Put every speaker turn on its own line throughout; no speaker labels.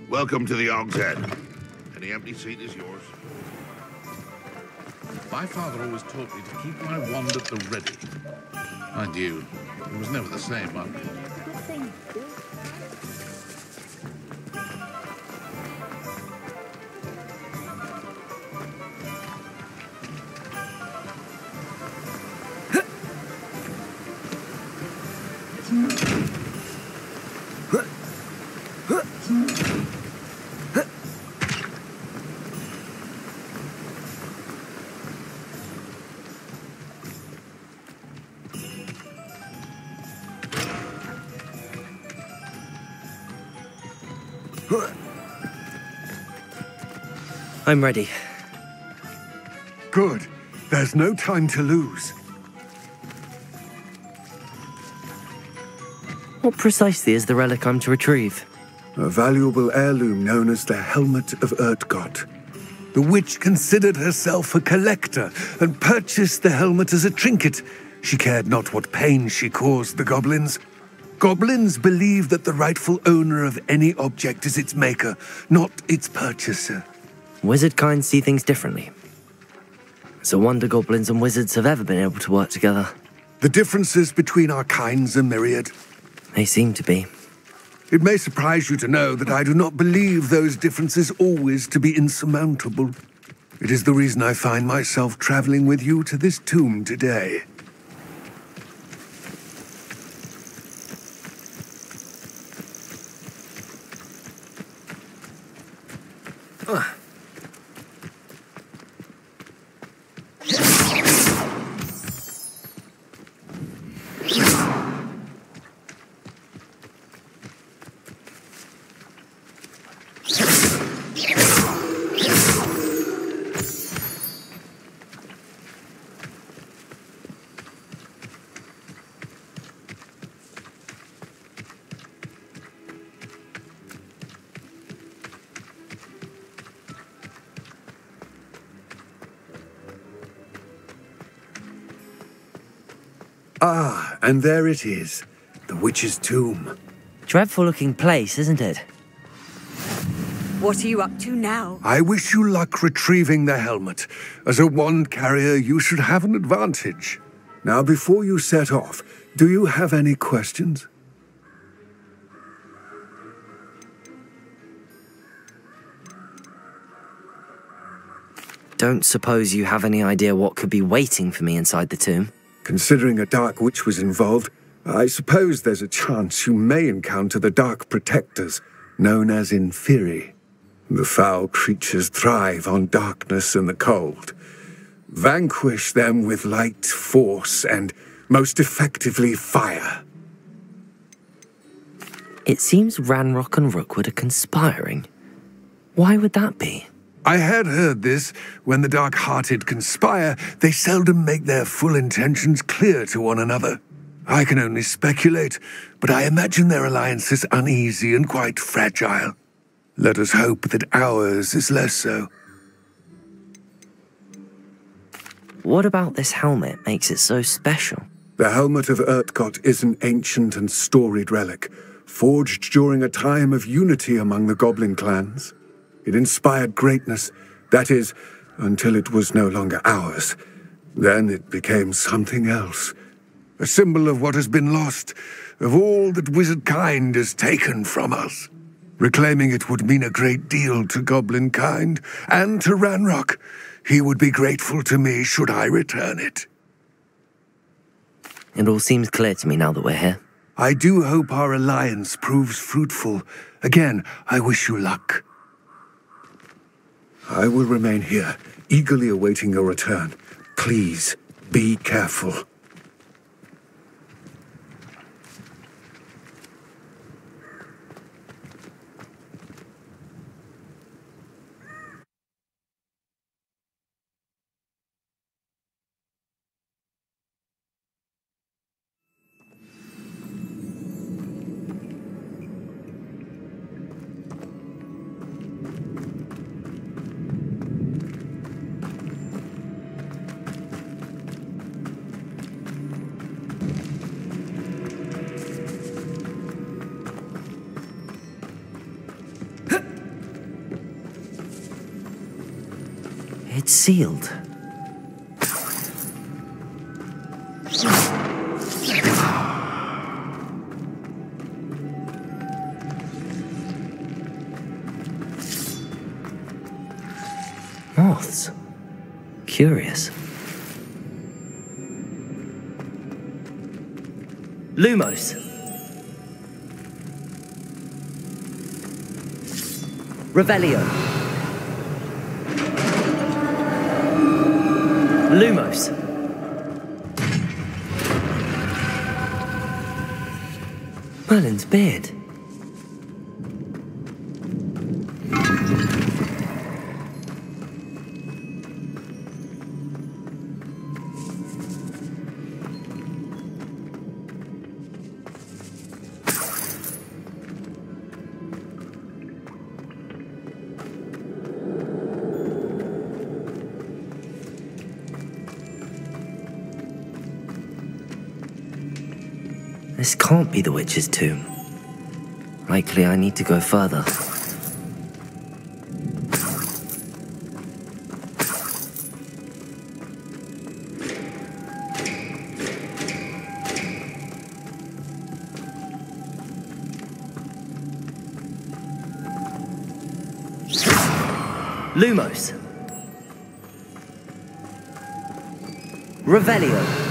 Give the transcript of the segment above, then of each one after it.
Welcome to the Og's Head. Any empty seat is yours.
My father always taught me to keep my wand at the ready. Mind you, it was never the same one.
I'm ready.
Good. There's no time to lose.
What precisely is the relic I'm to retrieve?
A valuable heirloom known as the Helmet of Urtkot. The witch considered herself a collector and purchased the helmet as a trinket. She cared not what pain she caused the goblins. Goblins believe that the rightful owner of any object is its maker, not its purchaser.
Wizard kind see things differently. It's a wonder goblins and wizards have ever been able to work together.
The differences between our kinds are myriad.
They seem to be.
It may surprise you to know that I do not believe those differences always to be insurmountable. It is the reason I find myself traveling with you to this tomb today. Ah, and there it is, the witch's tomb.
Dreadful-looking place, isn't it?
What are you up to now?
I wish you luck retrieving the helmet. As a wand carrier, you should have an advantage. Now, before you set off, do you have any questions?
Don't suppose you have any idea what could be waiting for me inside the tomb?
Considering a Dark Witch was involved, I suppose there's a chance you may encounter the Dark Protectors, known as Inferi. The foul creatures thrive on darkness and the cold. Vanquish them with light, force, and, most effectively, fire.
It seems Ranrock and Rookwood are conspiring. Why would that be?
I had heard this. When the dark-hearted conspire, they seldom make their full intentions clear to one another. I can only speculate, but I imagine their alliance is uneasy and quite fragile. Let us hope that ours is less so.
What about this helmet makes it so special?
The Helmet of Urtkot is an ancient and storied relic, forged during a time of unity among the goblin clans. It inspired greatness, that is, until it was no longer ours. Then it became something else. A symbol of what has been lost, of all that wizard kind has taken from us. Reclaiming it would mean a great deal to goblin kind, and to Ranrock. He would be grateful to me should I return it.
It all seems clear to me now that we're here.
I do hope our alliance proves fruitful. Again, I wish you luck. I will remain here, eagerly awaiting your return. Please, be careful.
sealed. Moths. Curious. Lumos. Revelio. Lumos. Merlin's beard. This can't be the witch's tomb. Likely I need to go further. Lumos. Revelio.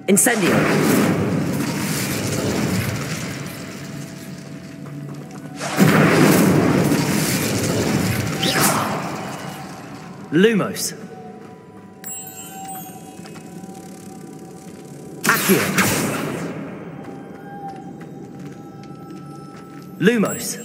Incendio. Lumos. Accio. Lumos.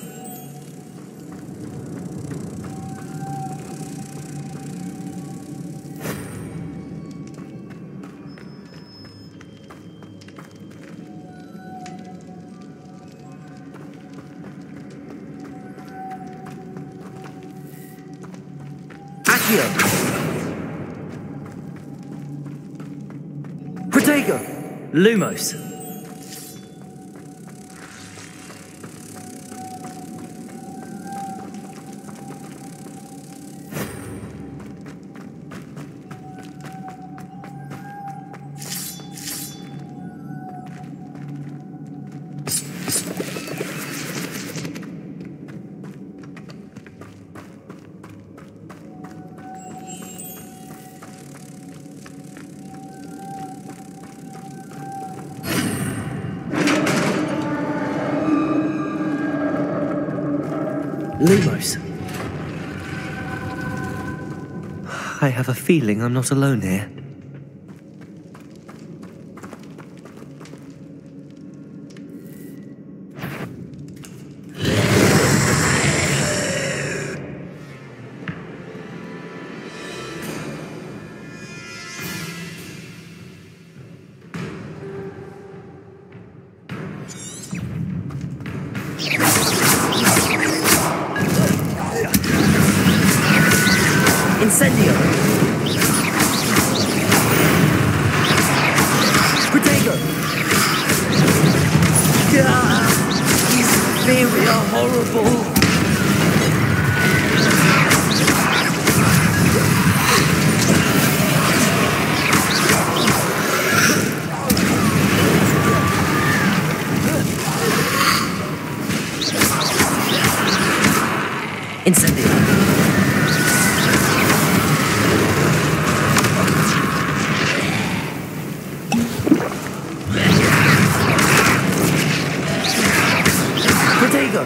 Protego! Lumos. Lumos. I have a feeling I'm not alone here. Incendio! Protego! These very are horrible! Incendio! Protego!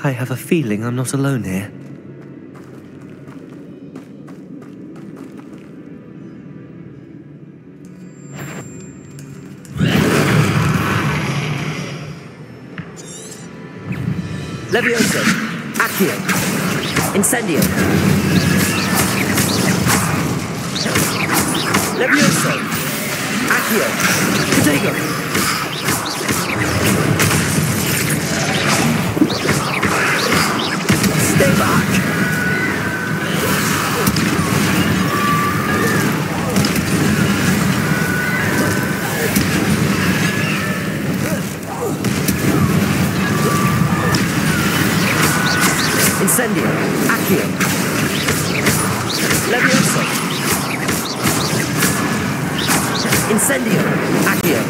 I have a feeling I'm not alone here. Levioso! Accio! Incendio! Levioso! Accio! Protego! Stay back! Incendio! Accio! Levioso! Incendio! Accio!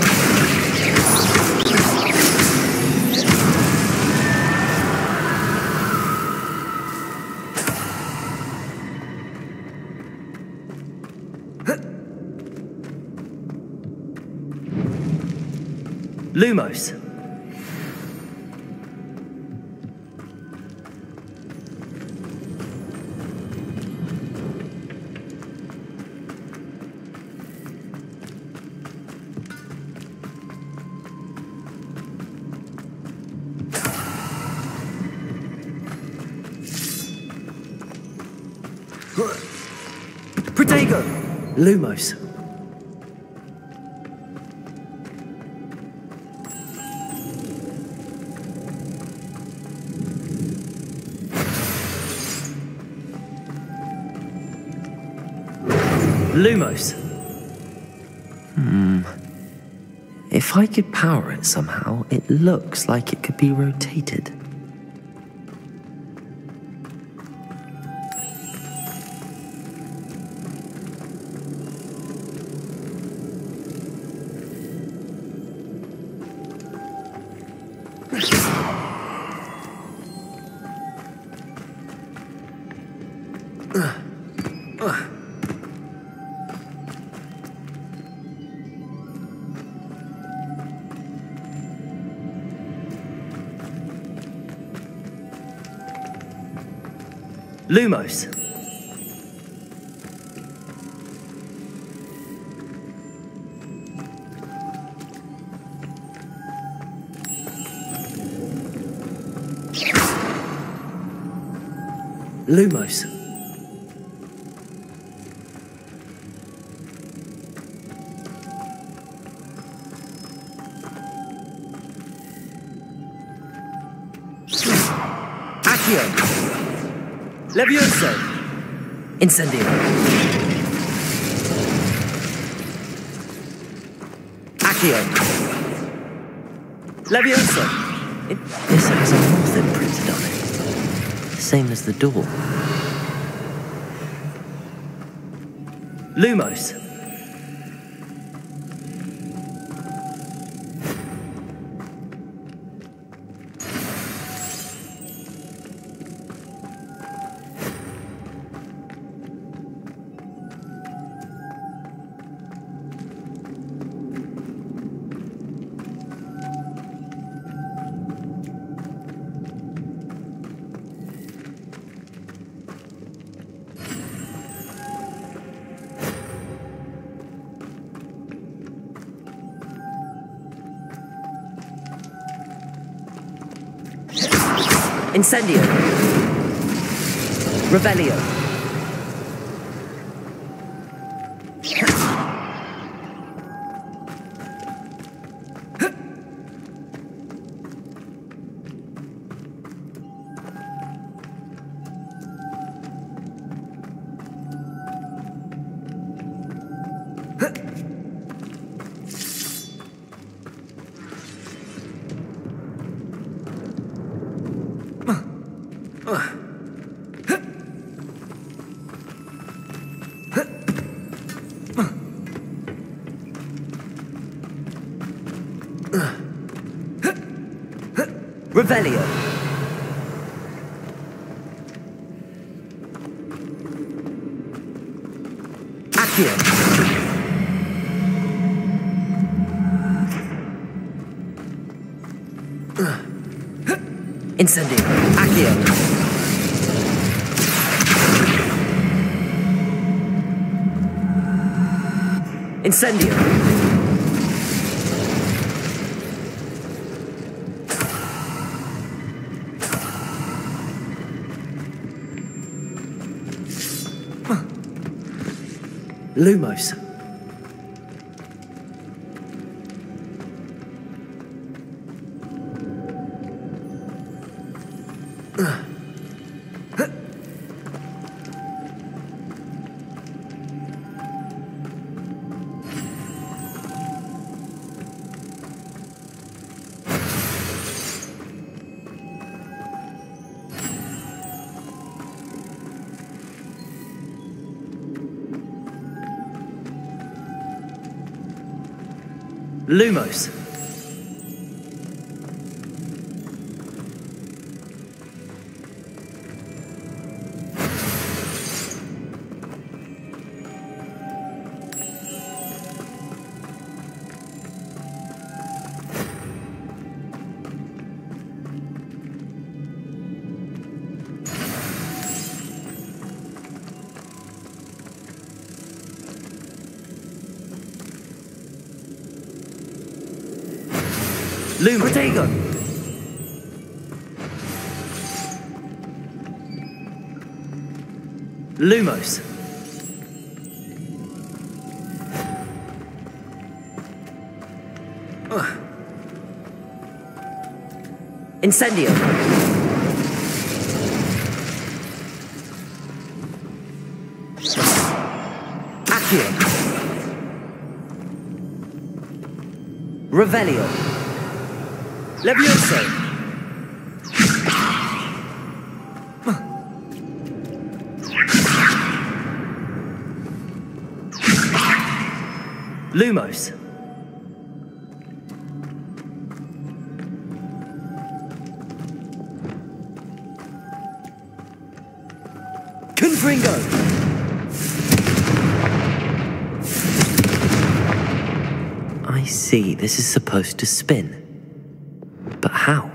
Lumos! Protego! Lumos. Lumos.
If I could power it somehow, it looks like it could be rotated.
Lumos. Lumos. Accio. Levioso. Incendio. Accio. Levioso.
This has a moth imprinted on it. Same as the door.
Lumos. Incendio. Revelio. Revelio. Accio. Incendio. Accio. Incendio. Lumos. Lumos. Protego! Lumos. Incendio. Accio. Revelio. Levioso! Lumos. Confringo! I see, this is supposed to spin. But how?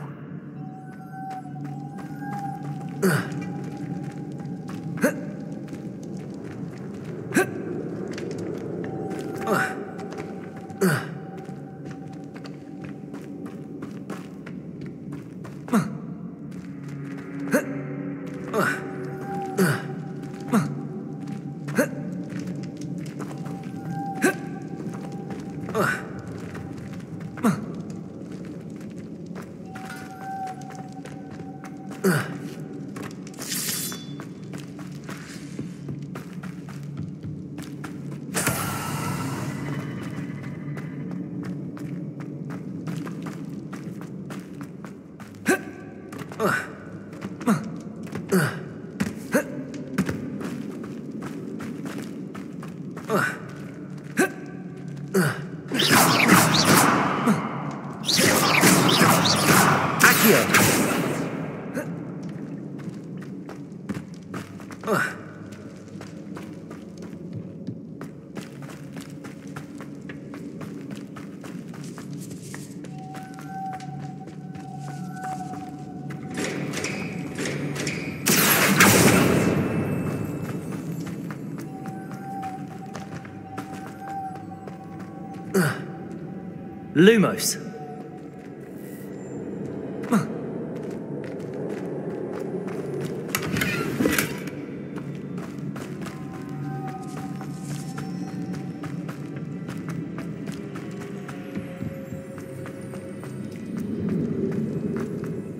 Lumos.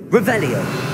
Revelio.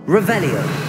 Revelio.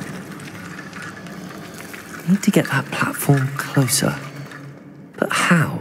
need to get that platform closer. But how?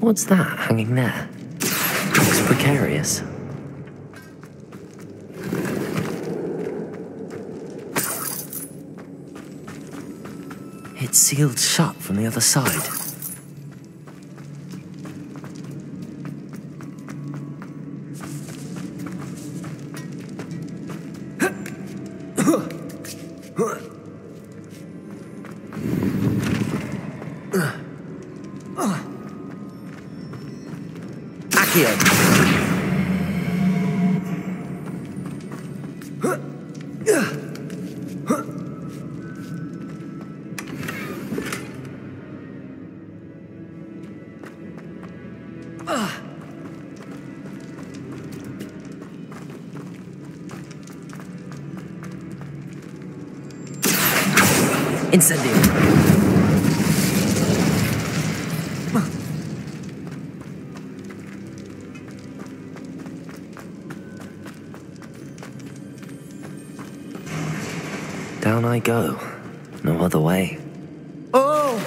What's that hanging there? Looks precarious. It's sealed shut from the other side. Incendio. Down I go. No other way. Oh!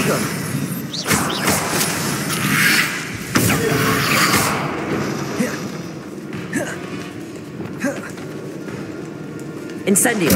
Protego! Incendio!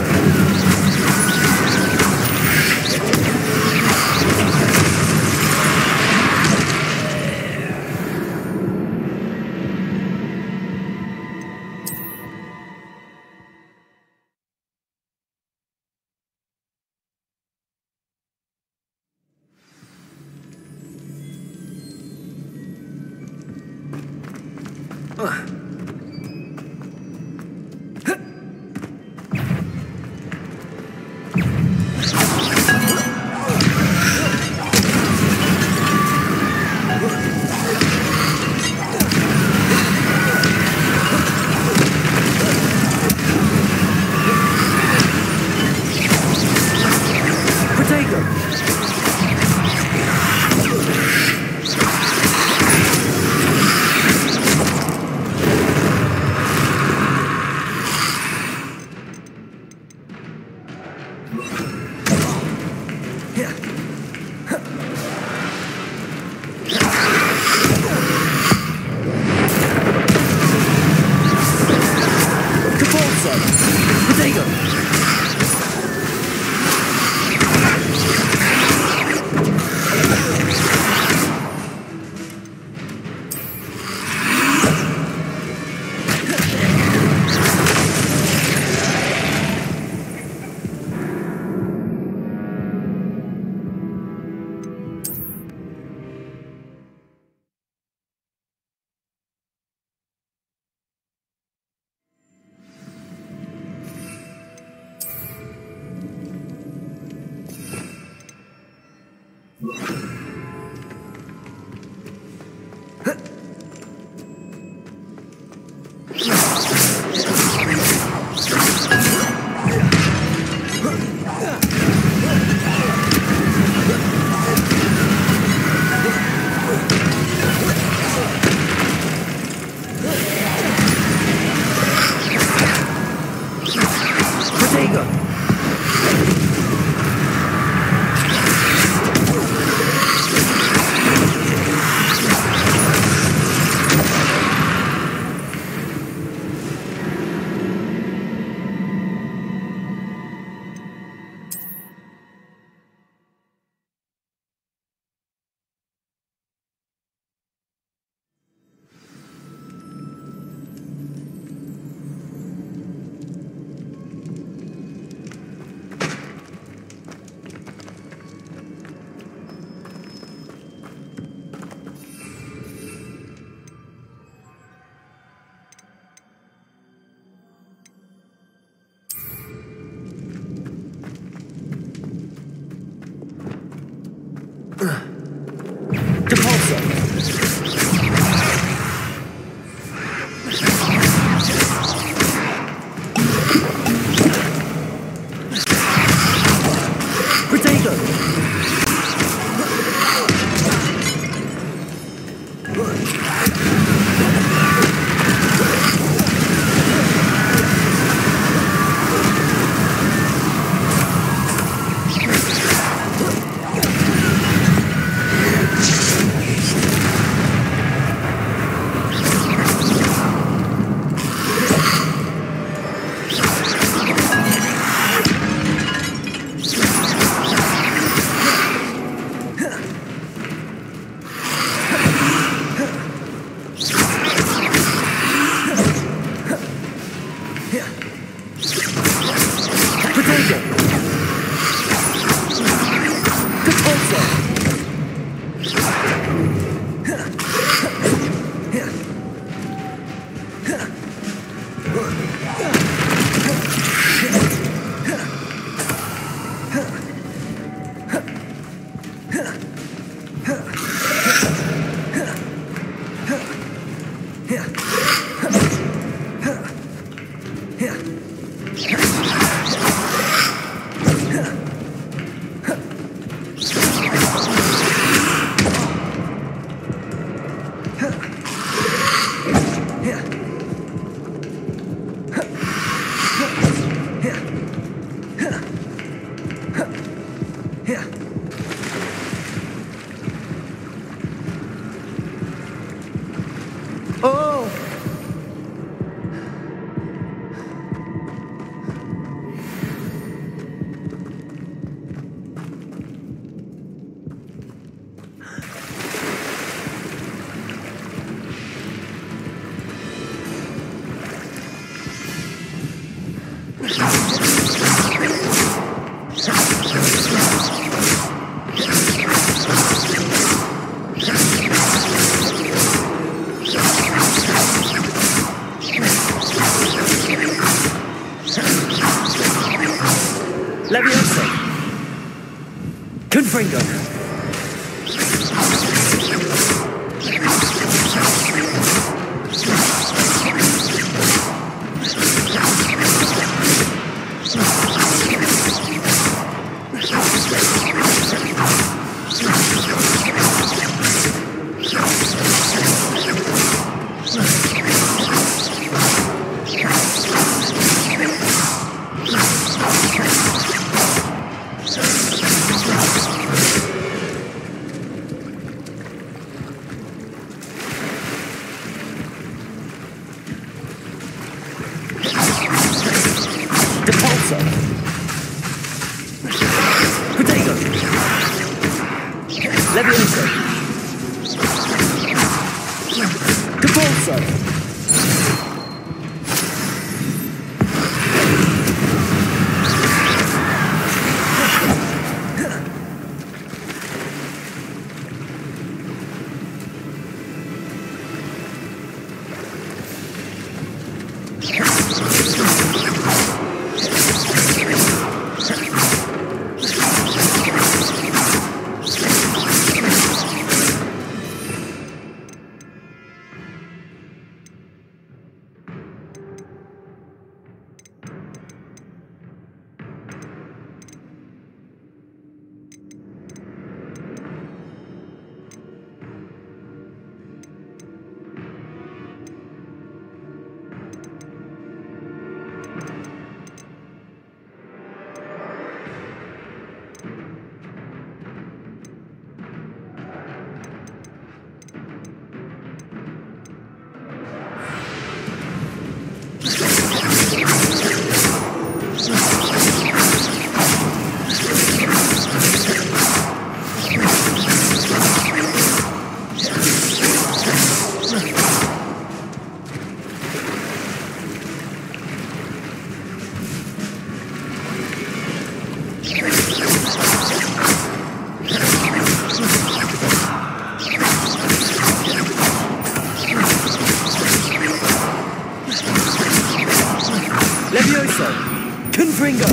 Confringo!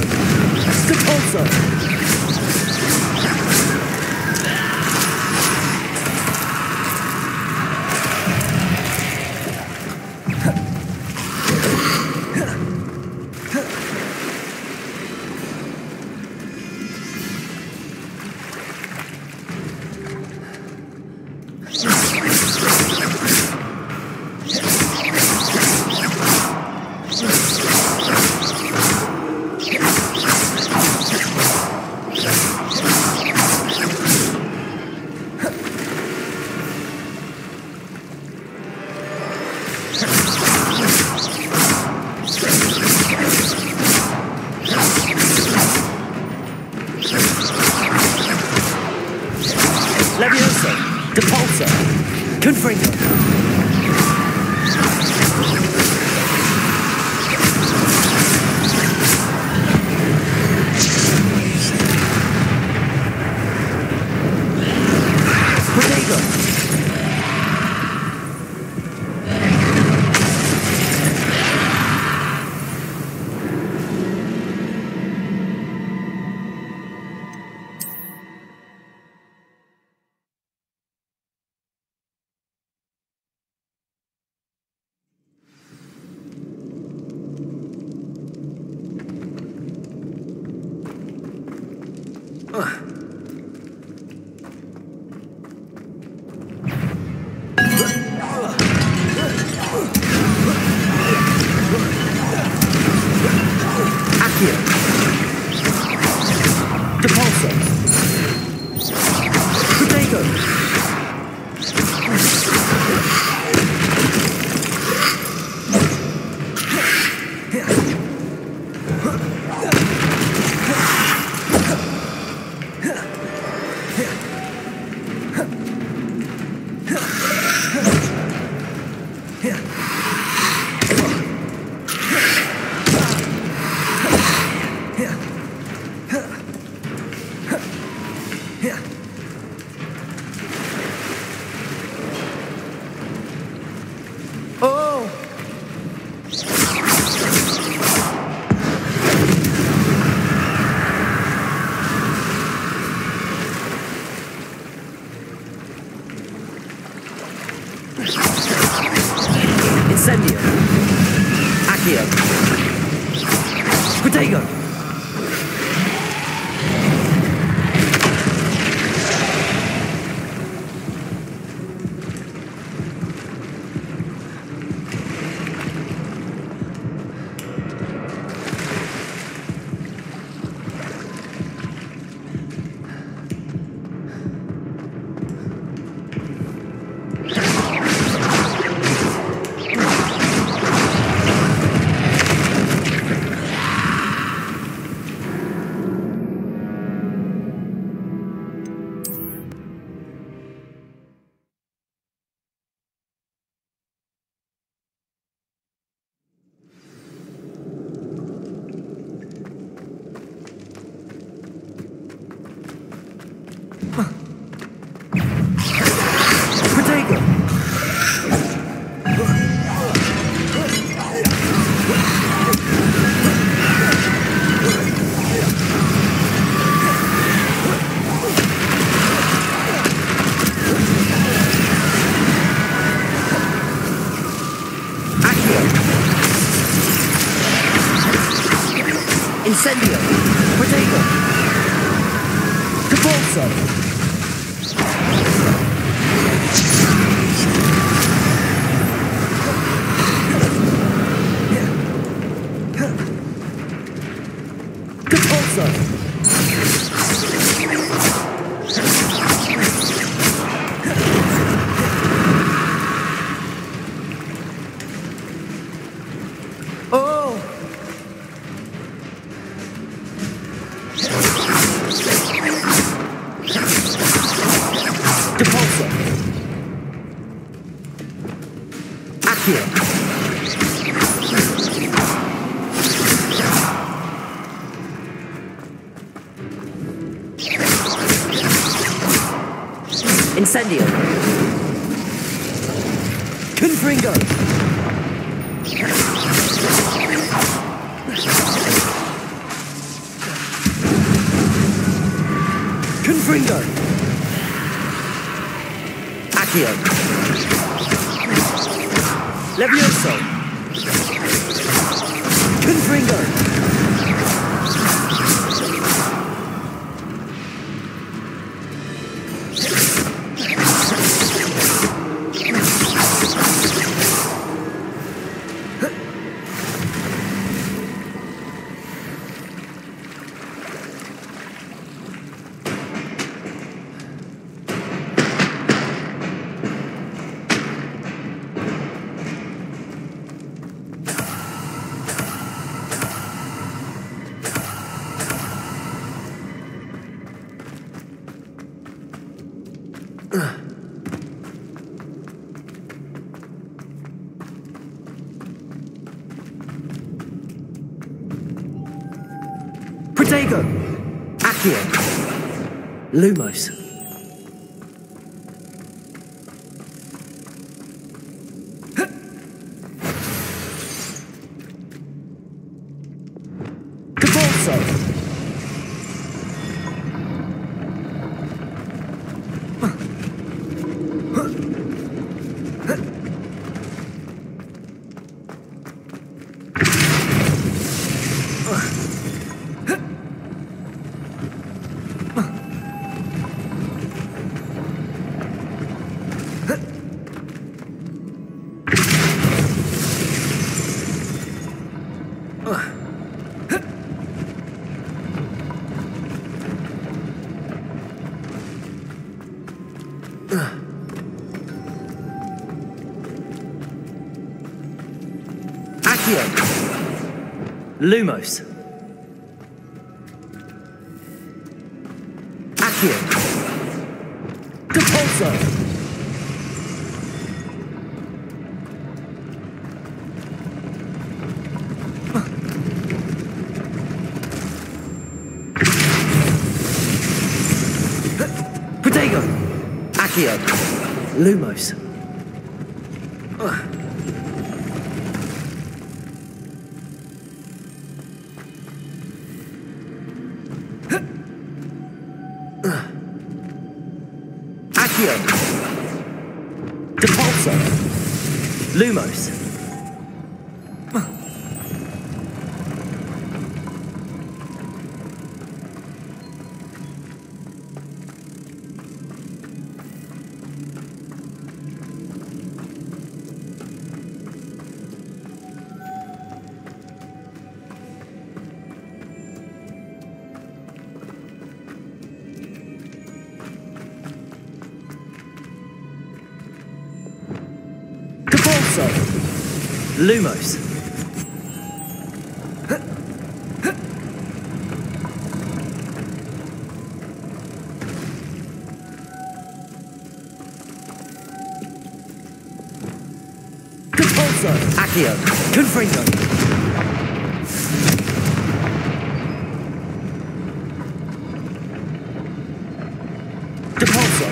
Sepulso! Levioso! Depulso! Confringo! Incendio. Accio. Protego. Incendio! Protego! Capolso! Capolso! Incendio! Confringo! Confringo! Accio! Levioso! Confringo! Protego! Accio! Lumos! Capolso! Accio! Lumos! Accio! Capolso! Protego! Accio! Lumos! Accio! Depulso. Lumos. Lumos. Depulso. Accio. Confringo. Depulso.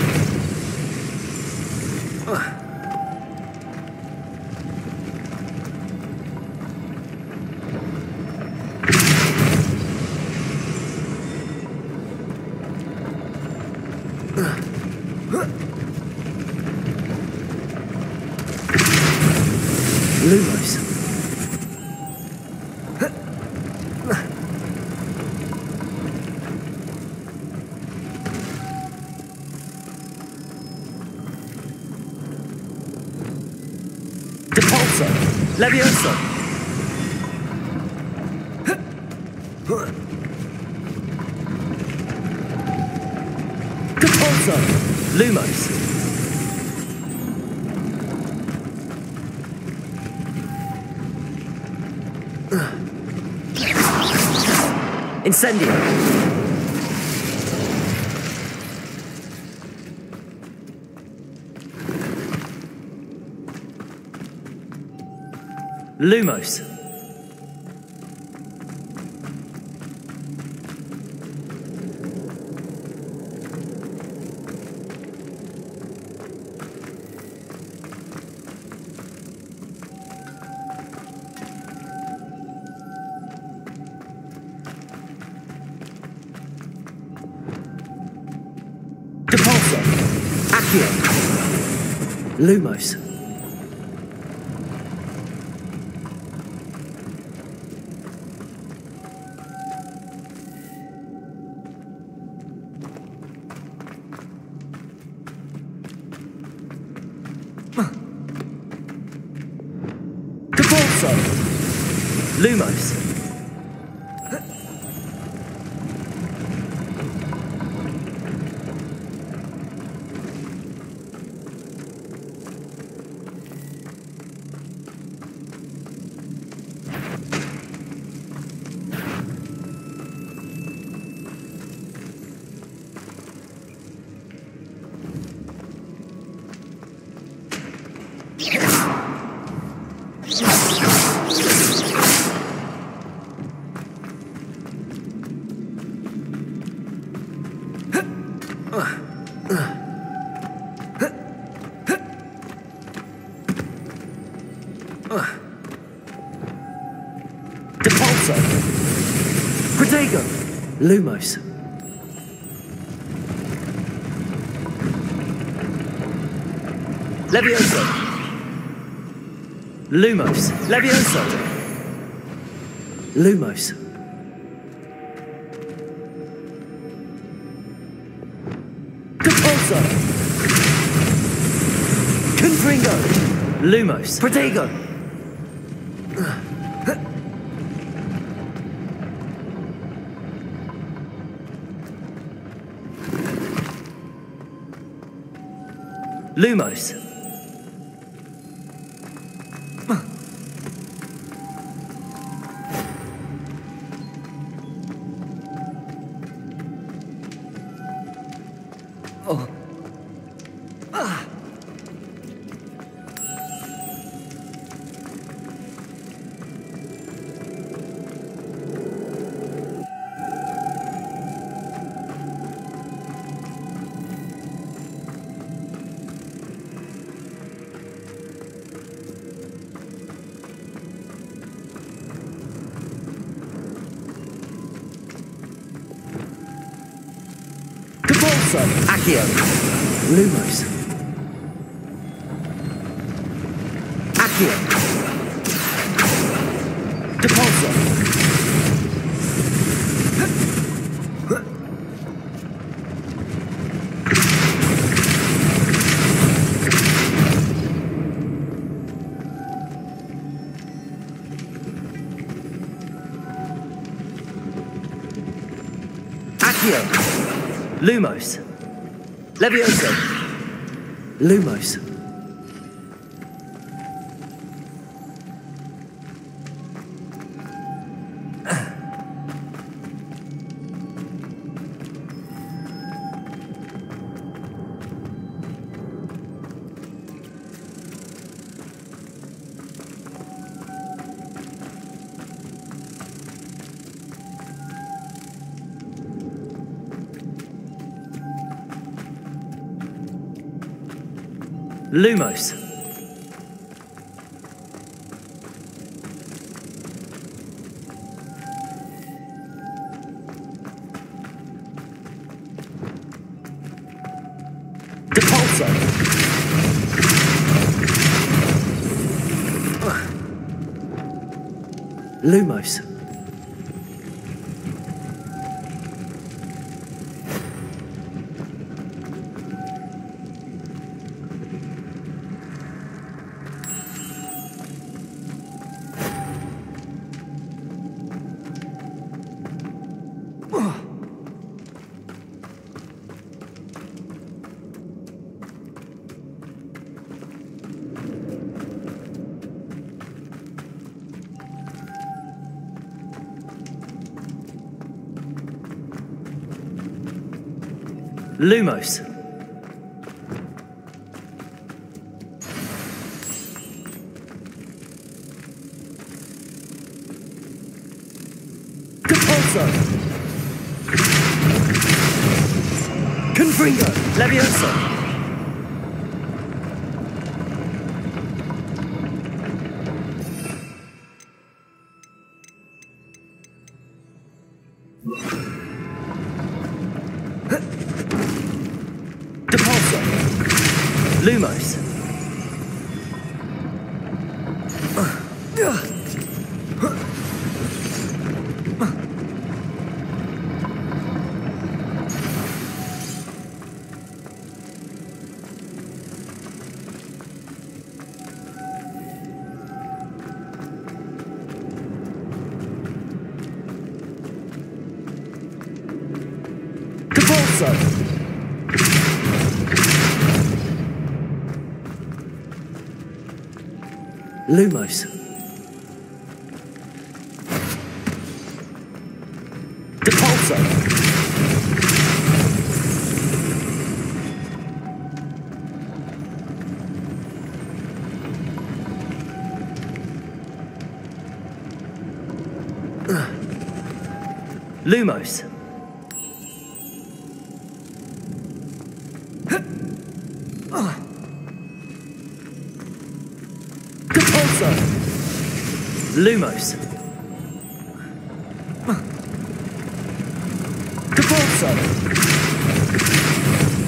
Lumos. Depulso. Levioso. Depulso. Lumos. Incendio. Lumos. Depulso. Accio. Lumos. Depulso. Lumos. Depulso. Protego. Lumos. Levioso. Lumos. Levioso. Lumos. Depulso. Confringo. Lumos. Protego. Lumos. Oh. Depulso. Accio. Lumos. Accio. Depulso. Accio. Lumos. Levioso. Lumos. Lumos. Depulso. Lumos. Lumos. Depulso. Confringo. Levioso. Depulso. Lumos. Depulso. Lumos. Depulso. Lumos. Depulso. Lumos. Depulso.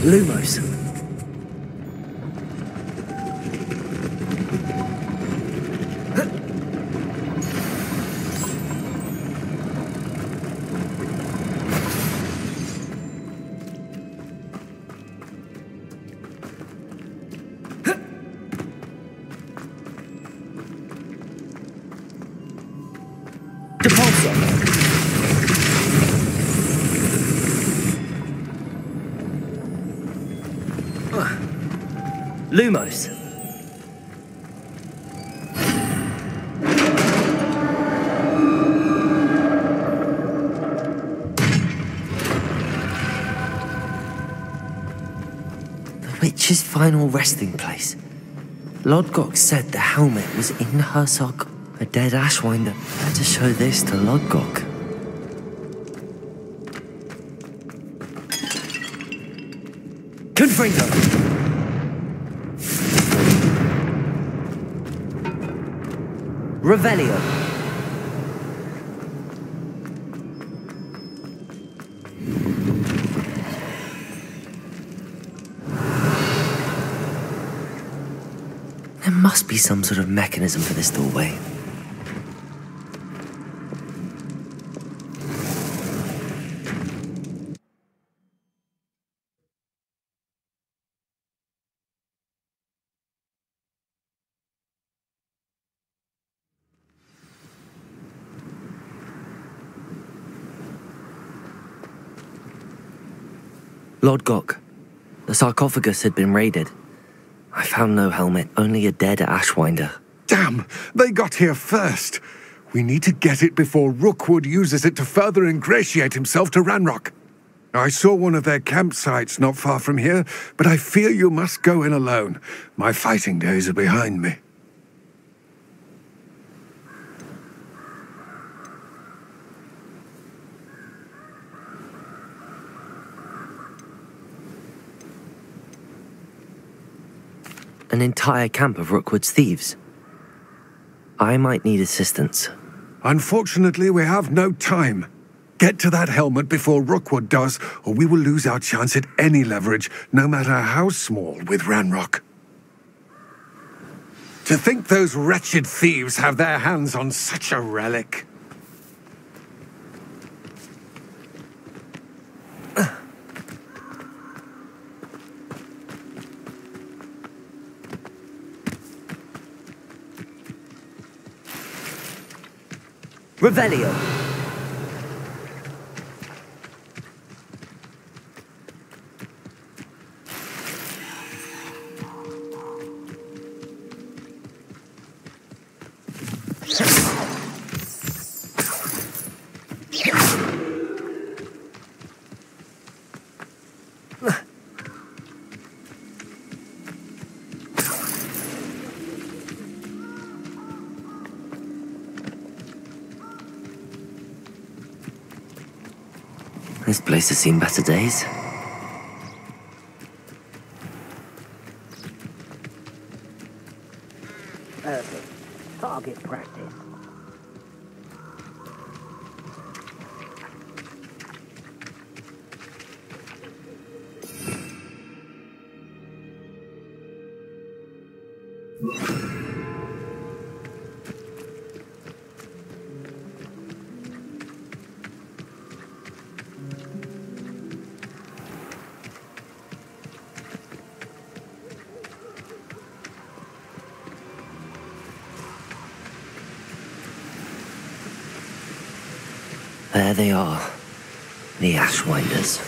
Lumos. Depulso. Lumos.
The witch's final resting place. Lodgok said the helmet was in her sock. A dead Ashwinder had to show this to Lodgok.
Confringo. Revelio.
There must be some sort of mechanism for this doorway. Lord Gok, the sarcophagus had been raided. I found no helmet, only a dead Ashwinder.
Damn! They got here first! We need to get it before Rookwood uses it to further ingratiate himself to Ranrock. I saw one of their campsites not far from here, but I fear you must go in alone. My fighting days are behind me.
An entire camp of Rookwood's thieves. I might need assistance.
Unfortunately, we have no time. Get to that helmet before Rookwood does, or we will lose our chance at any leverage, no matter how small, with Ranrock. To think those wretched thieves have their hands on such a relic.
Revelio! This place has seen better days.
Perfect. Target practice.
There they are, the Ashwinders.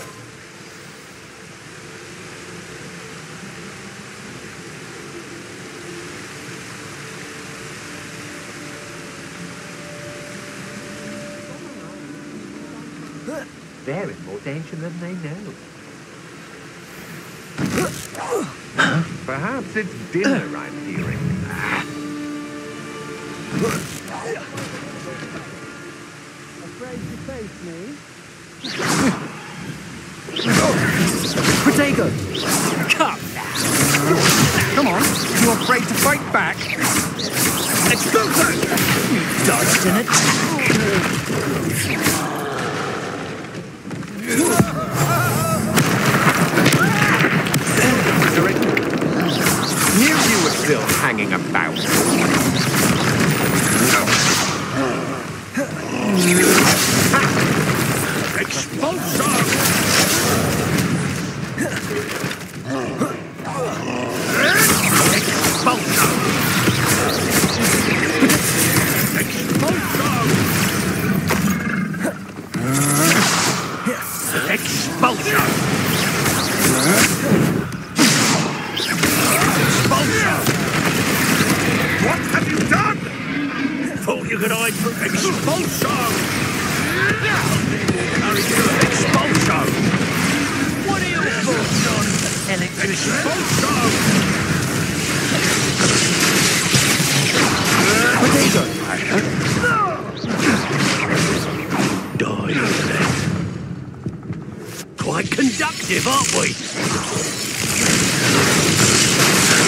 They're in more danger than they know. Perhaps it's dinner I'm hearing. Afraid to face me?
Protego!
Come on, you afraid to fight back? Expulso! You dodged an attack! Knew you were still hanging about.
Expulso!
Expulso!
What have you done? Thought you could hide from Expulso! Expulso!
What are your thoughts on electricity?
Die then. Quite conductive, aren't we?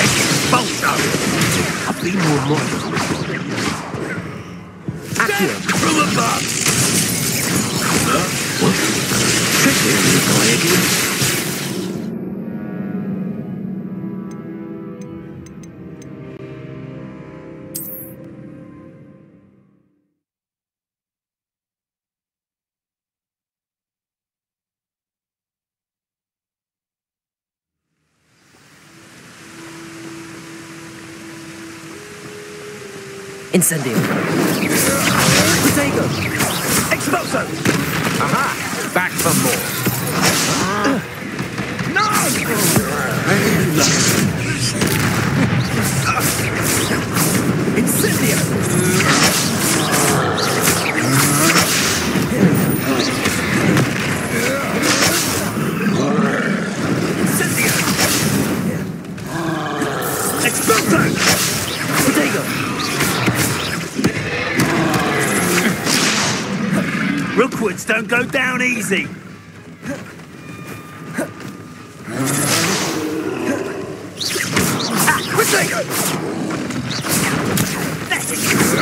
Expulso! I'll be more modern. Accurate from above! What? Tricky, guy again?
Incendio. Protego.
Expulso!
Aha! Back for more.
Incendio! Incendio! Expulso!
Protego.
Rookwoods don't go down easy. Protego! That's it!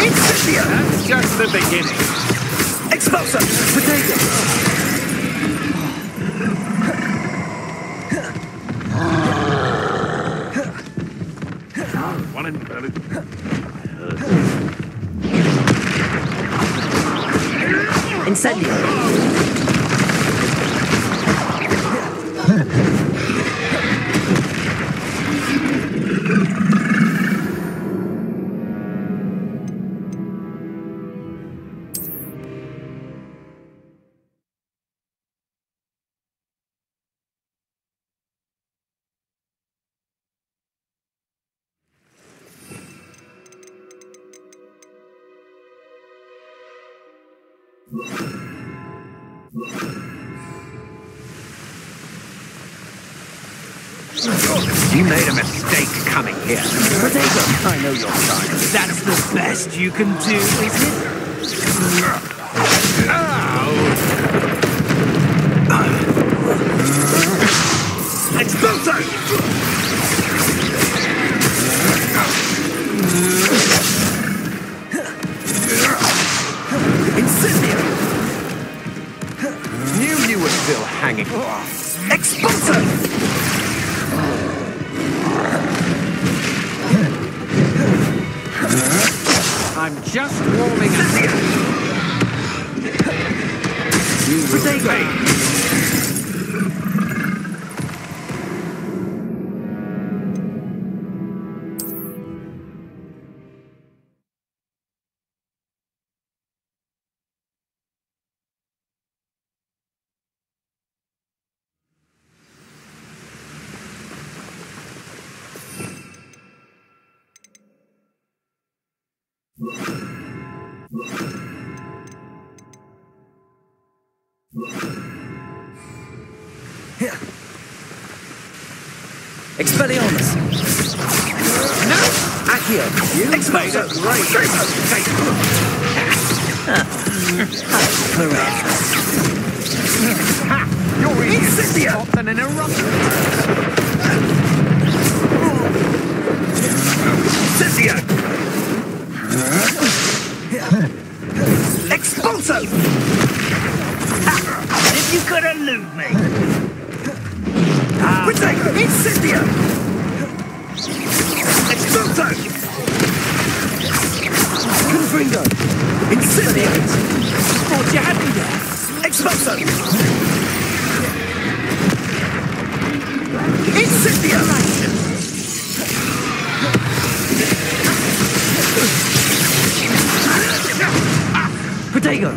Incendio!
That's just the beginning.
Expulso!
Protego.
One in belly.
Incendio.
You made a mistake coming here.
Protego.
I know you're trying.
That's the best you can do, is it? Expulso! Incendio!
Knew you were still hanging.
Expulso!
I'm just warming up.
Protego. Expelliarmus.
No!
Accio.
You made a great mistake.
Correct.
Ha! You're easier to stop than an eruption.
Incendio! Expulso! If you could elude me! Protego! Incendio! Expulso!
Confringo.
Incendio!
Thought you had me there.
Expulso! Incendio!
Protego.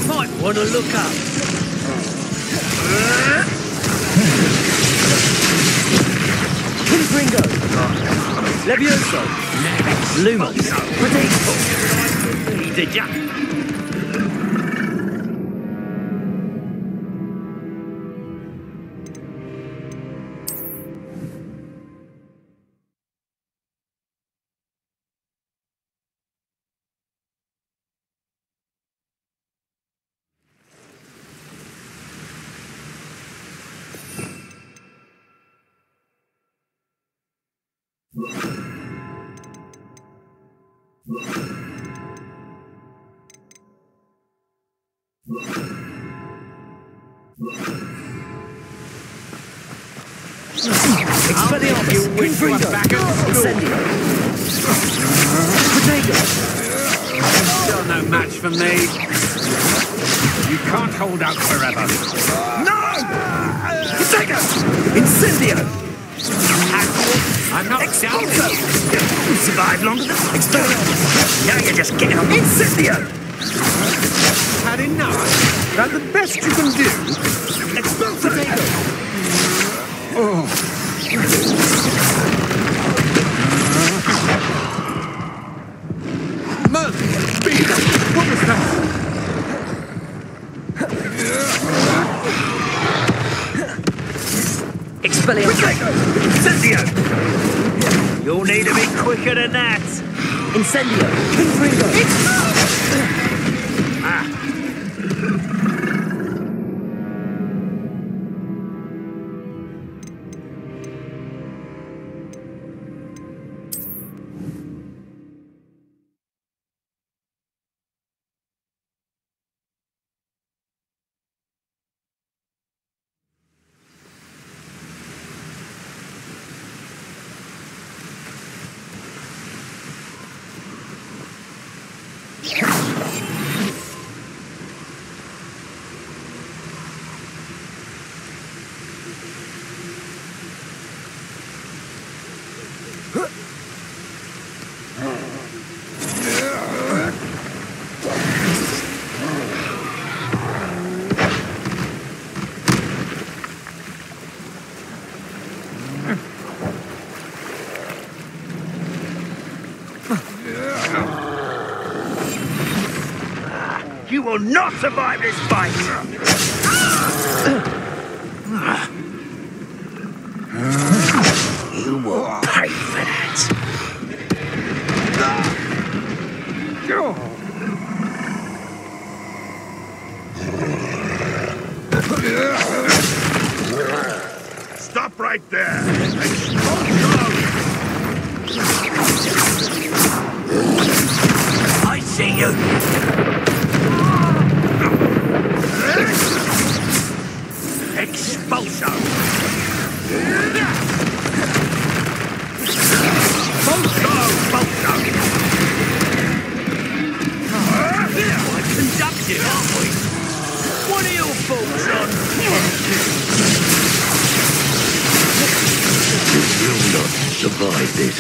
Might want to look up. Confringo. Levioso. Lumos. Protego.
Did ya?
Expelliarmus.
You wish you were
Confringo.
back at school.
Incendio. Protego.
Still no match for me. You can't hold out forever.
No! Protego! Incendio!
I'm not
Expulso! You survived longer than Expelliarmus. Now you're just getting on. Incendio!
had enough. That's the best you can do.
Expulso!
Mercy, speed! What was that?
Expelliarmus.
Protego! Incendio! You'll need to be quicker than that.
Incendio! Confringo!
You will not survive this fight! You will pay for that. Stop right there! I see you! Expulso! We're conducted, aren't we? What are your thoughts on? You will not survive this.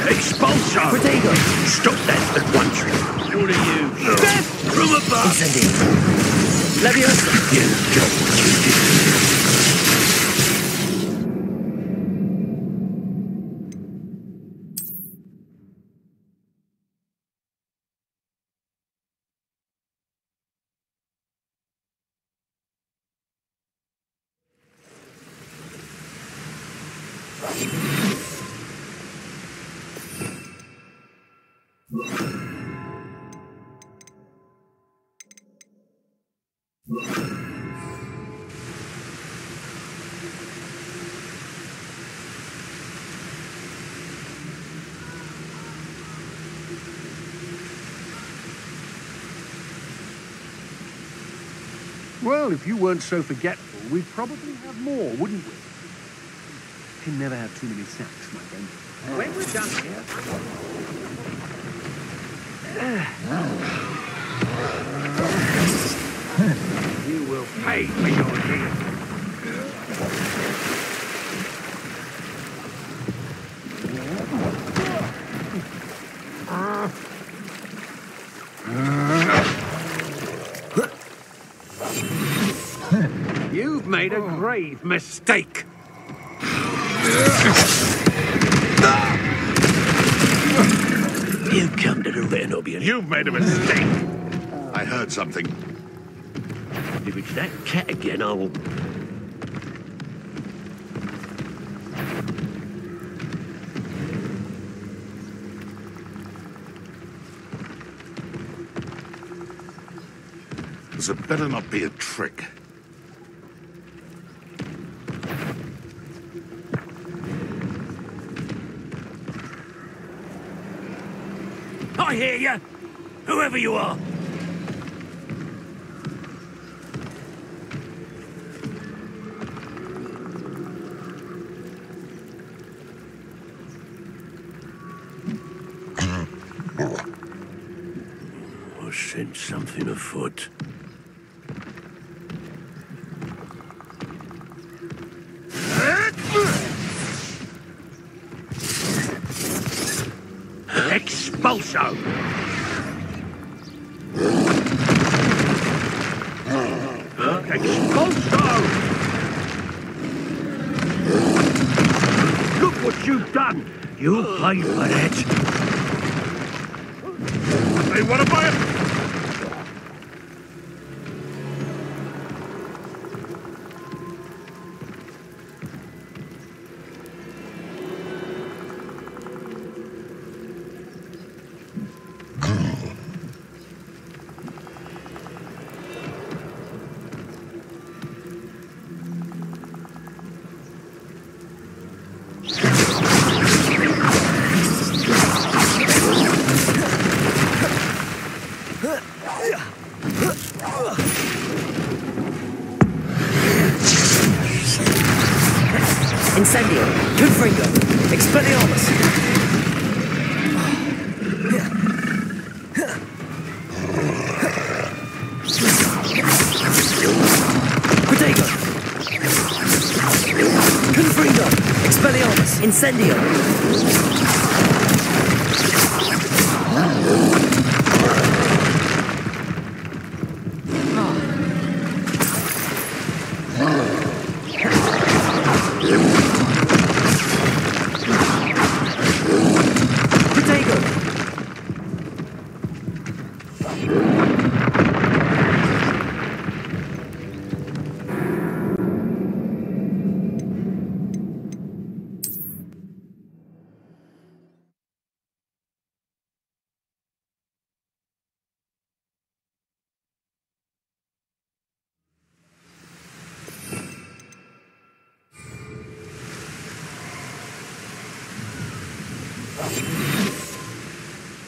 Expulso!
Protego!
Stop that at once. What are you? Death from above!
Incendio! Leviosa!
You got what you did.
Well, if you weren't so forgetful, we'd probably have more, wouldn't we? Can never have too many sacks, my friend. When we're done here... You will pay for your deed. You've made a grave mistake.
You come to the Renobian.
You've made a mistake. I heard something.
If it's that cat again, I will...
This had better not be a trick.
I hear you, whoever you are. I sense something afoot.
Expulso! Expulso! Look what you've done! You paid for it! They want to buy it!
Incendio, Confringo, Expelliarmus. Protego. Confringo, Expelliarmus, Incendio.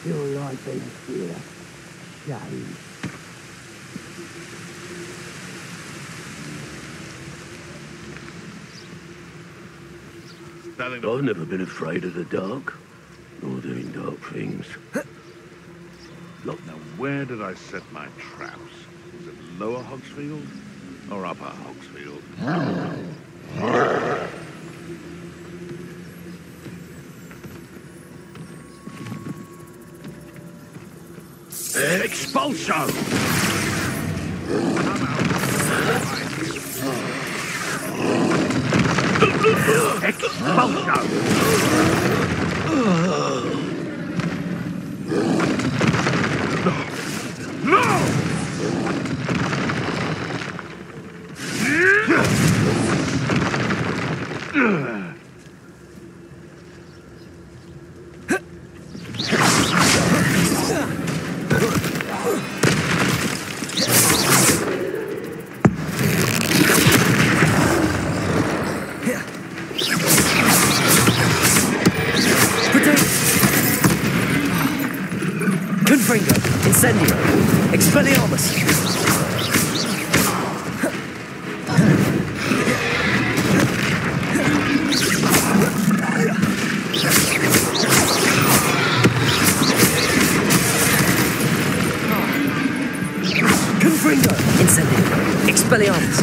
Your life ain't here. Shame. I've never been afraid of the dark, nor doing dark things.
Look, now where did I set my traps? Was it Lower Hogsfield or Upper Hogsfield?
Expulso! Expulso!
Confringo, Incendio, Expelliarmus. Confringo, Incendio, Expelliarmus.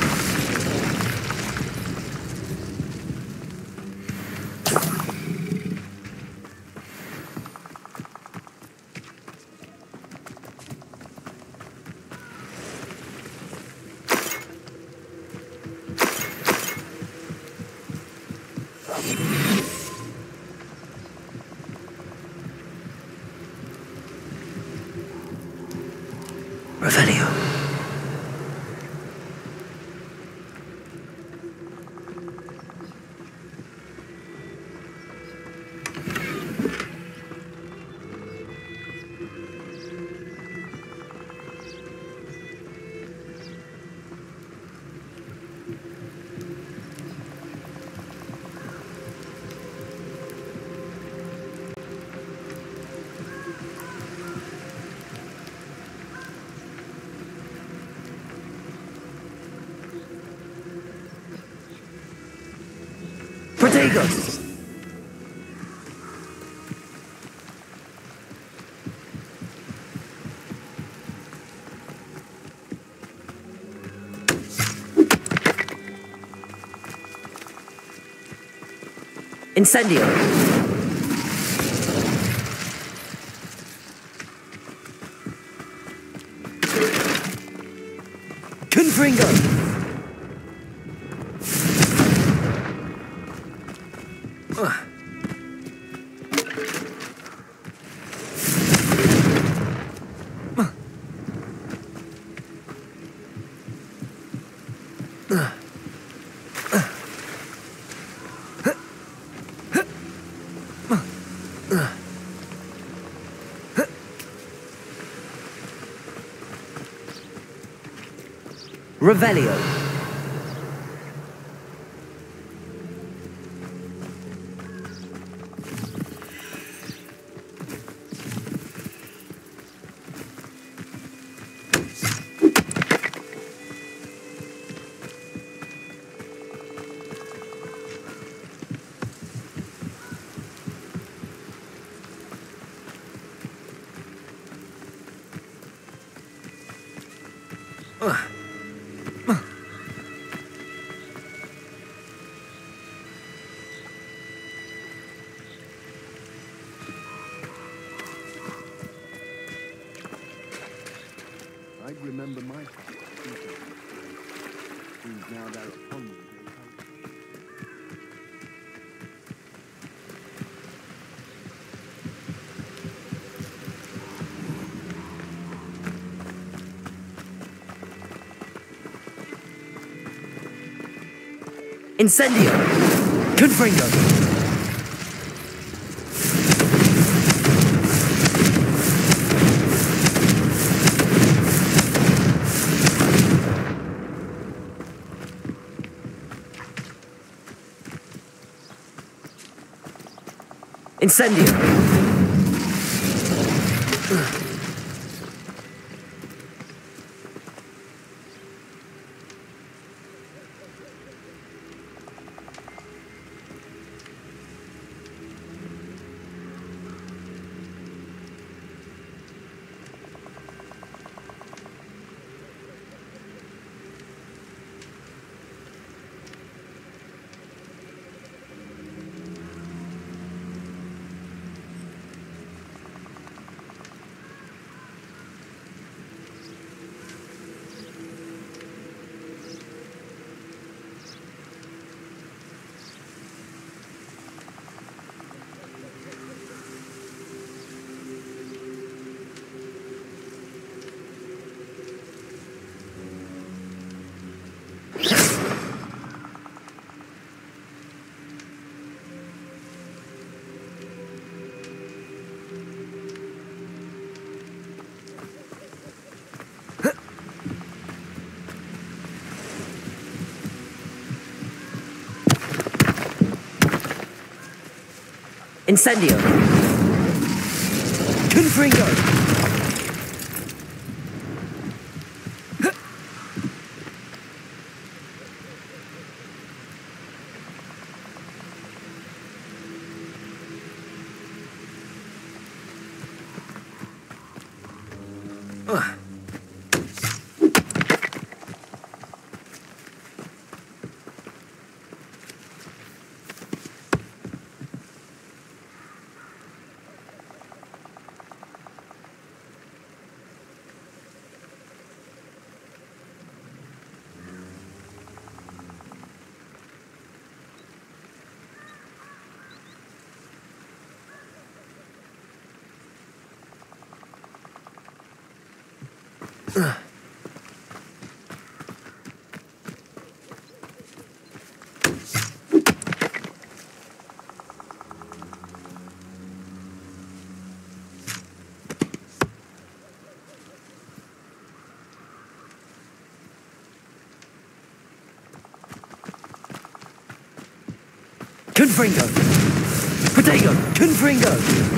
Revelio. Protego! Incendio! Confringo! Revelio.
I remember my father. Who's now there upon me.
Incendio! Confringo! Incendio! Incendio! Confringo! Confringo! Potato! Confringo!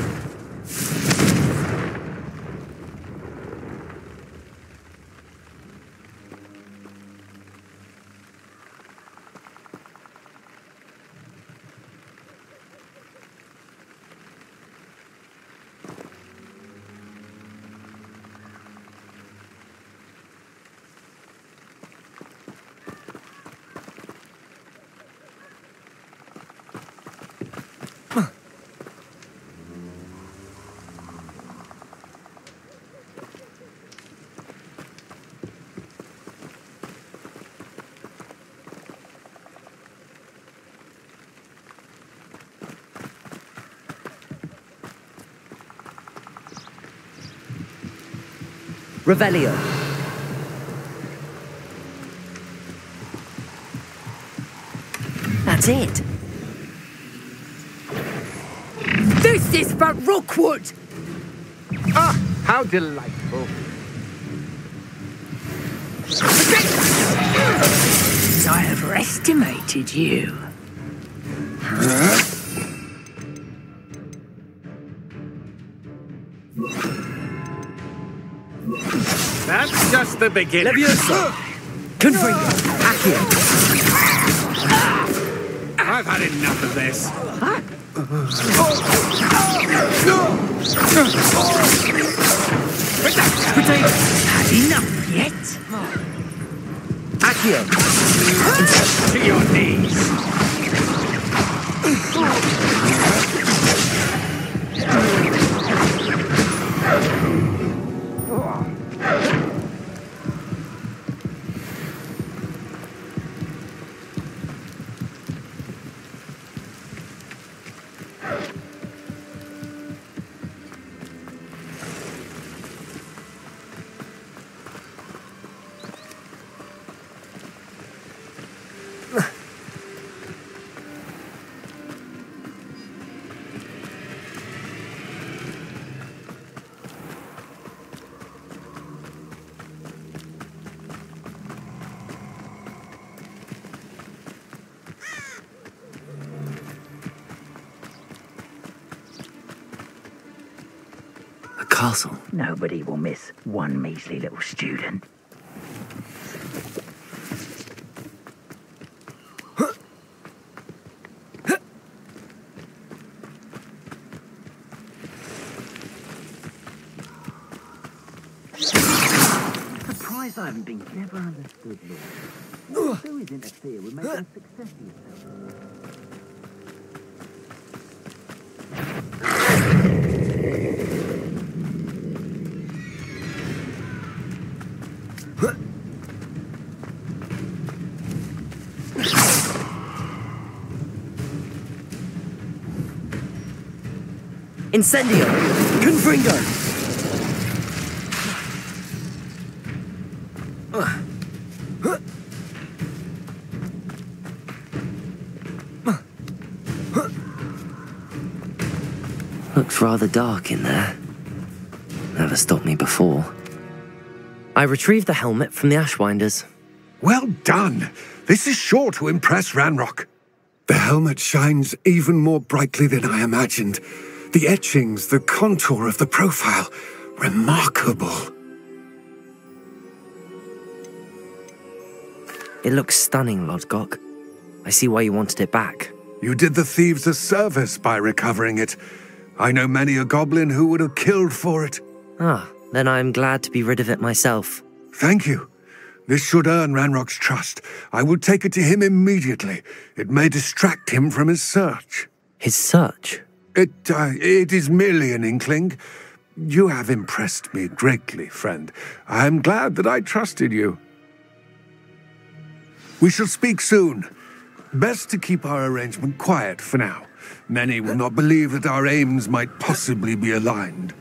Revelio. That's it.
This is for Rookwood!
Ah, how delightful.
I overestimated you.
That's just the beginning.
Leviosa. Confringo. Accio.
I've had enough of this.
Had enough yet?
Accio.
To your knees.
A castle.
Nobody will miss one measly little student. Surprised I haven't been never understood, Lord. What do is interfere with making a success of yourself?
Incendio. Confringo. Looks rather dark in there. Never stopped me before. I retrieved the helmet from the Ashwinders.
Well done. This is sure to impress Ranrock. The helmet shines even more brightly than I imagined. The etchings, the contour of the profile. Remarkable.
It looks stunning, Lodgok. I see why you wanted it back.
You did the thieves a service by recovering it. I know many a goblin who would have killed for it.
Ah, then I'm glad to be rid of it myself.
Thank you. This should earn Ranrock's trust. I will take it to him immediately. It may distract him from his search.
His search?
It is merely an inkling. You have impressed me greatly, friend. I am glad that I trusted you. We shall speak soon. Best to keep our arrangement quiet for now. Many will not believe that our aims might possibly be aligned.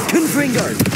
Confringo!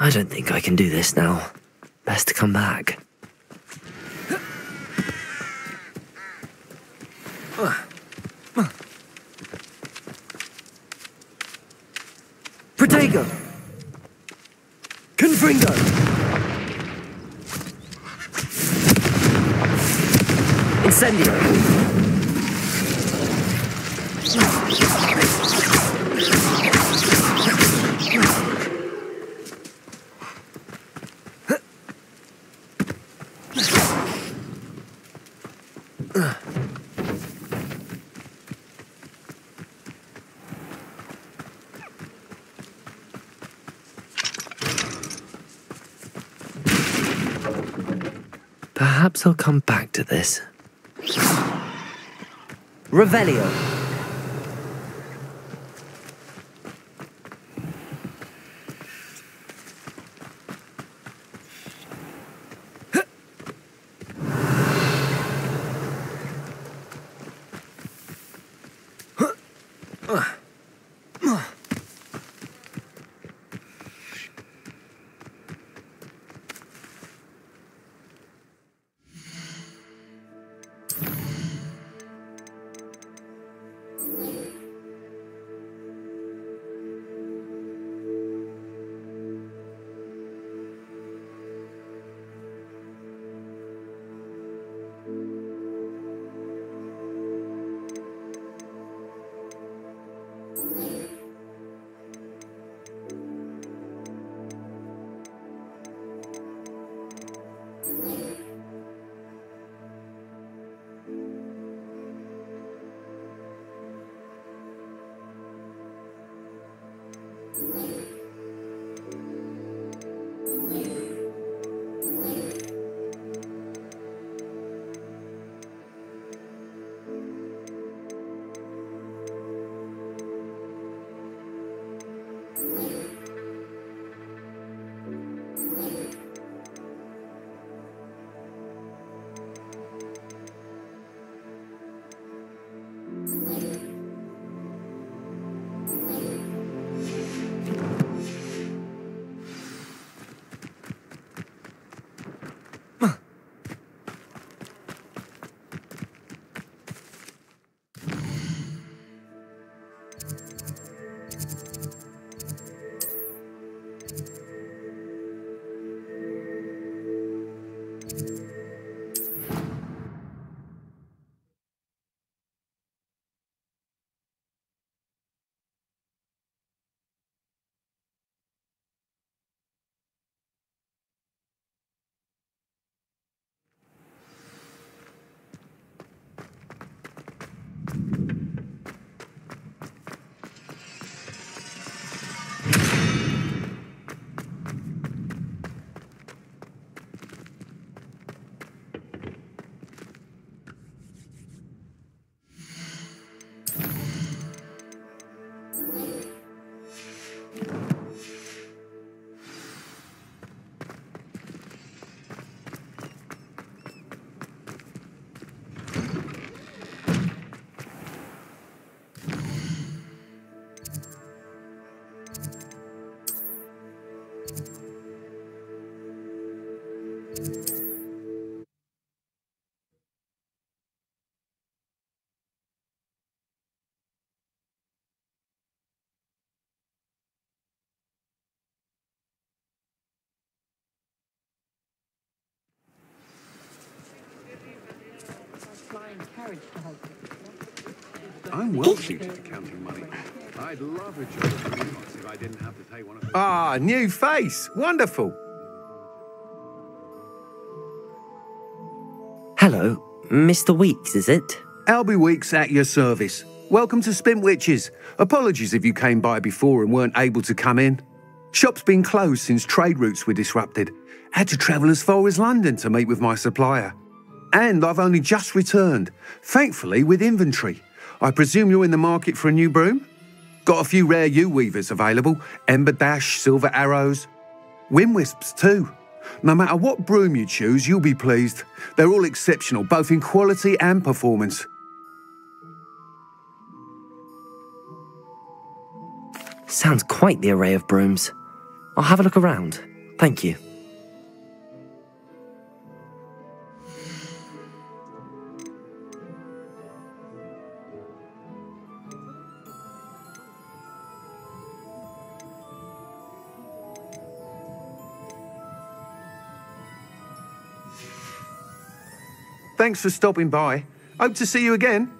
I don't think I can do this now. Best to come back. Protego! Confringo! Incendio! Perhaps I'll come back to this. Revelio.
I'm well suited to counting money. I'd love a job at the Remots if I didn't have to take one of those.
Ah, new face. Wonderful.
Hello, Mr. Weeks, is it?
Albie Weeks at your service. Welcome to Spintwitches. Apologies if you came by before and weren't able to come in. Shop's been closed since trade routes were disrupted. Had to travel as far as London to meet with my supplier. And I've only just returned, thankfully with inventory. I presume you're in the market for a new broom? Got a few rare yew-weavers available, Ember Dash, Silver Arrows. Wind-wisps too. No matter what broom you choose, you'll be pleased. They're all exceptional, both in quality and performance.
Sounds quite the array of brooms. I'll have a look around. Thank you.
Thanks for stopping by. Hope to see you again.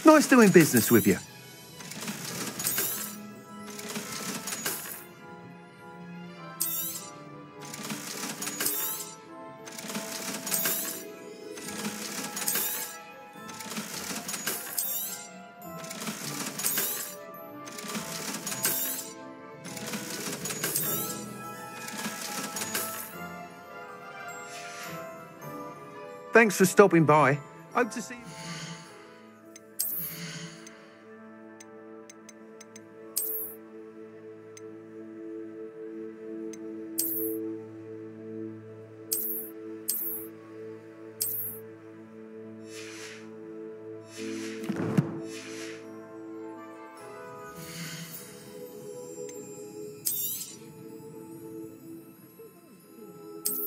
Nice doing business with you. Thanks for stopping by. Hope to see you.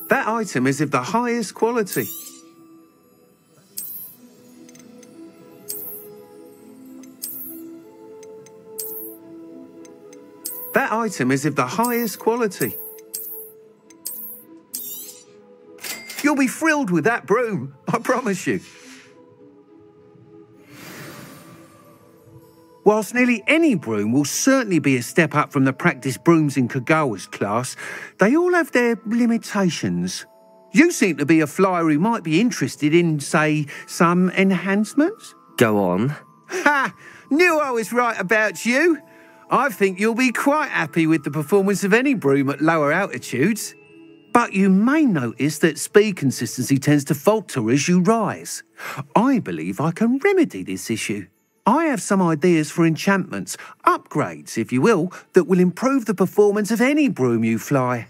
That item is of the highest quality. That item is of the highest quality. You'll be thrilled with that broom, I promise you. Whilst nearly any broom will certainly be a step up from the practice brooms in Kagawa's class, they all have their limitations. You seem to be a flyer who might be interested in, say, some enhancements?
Go on.
Ha! Knew I was right about you. I think you'll be quite happy with the performance of any broom at lower altitudes. But you may notice that speed consistency tends to falter as you rise. I believe I can remedy this issue. I have some ideas for enchantments, upgrades, if you will, that will improve the performance of any broom you fly.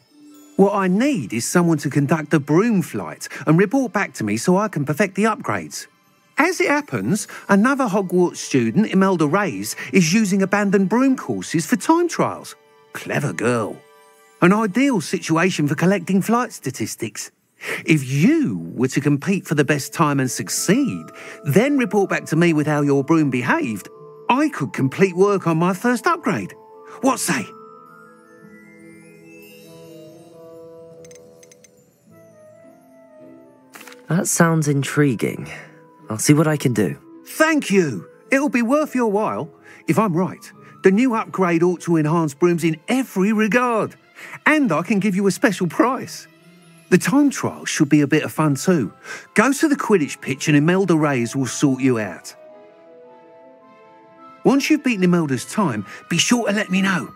What I need is someone to conduct a broom flight and report back to me so I can perfect the upgrades. As it happens, another Hogwarts student, Imelda Reyes, is using abandoned broom courses for time trials. Clever girl. An ideal situation for collecting flight statistics. If you were to compete for the best time and succeed, then report back to me with how your broom behaved, I could complete work on my first upgrade. What say?
That sounds intriguing. I'll see what I can do.
Thank you. It'll be worth your while. If I'm right, the new upgrade ought to enhance brooms in every regard. And I can give you a special price. The time trial should be a bit of fun too. Go to the Quidditch pitch and Imelda Reyes will sort you out. Once you've beaten Imelda's time, be sure to let me know.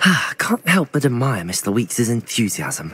I can't help but admire Mr. Weeks' enthusiasm.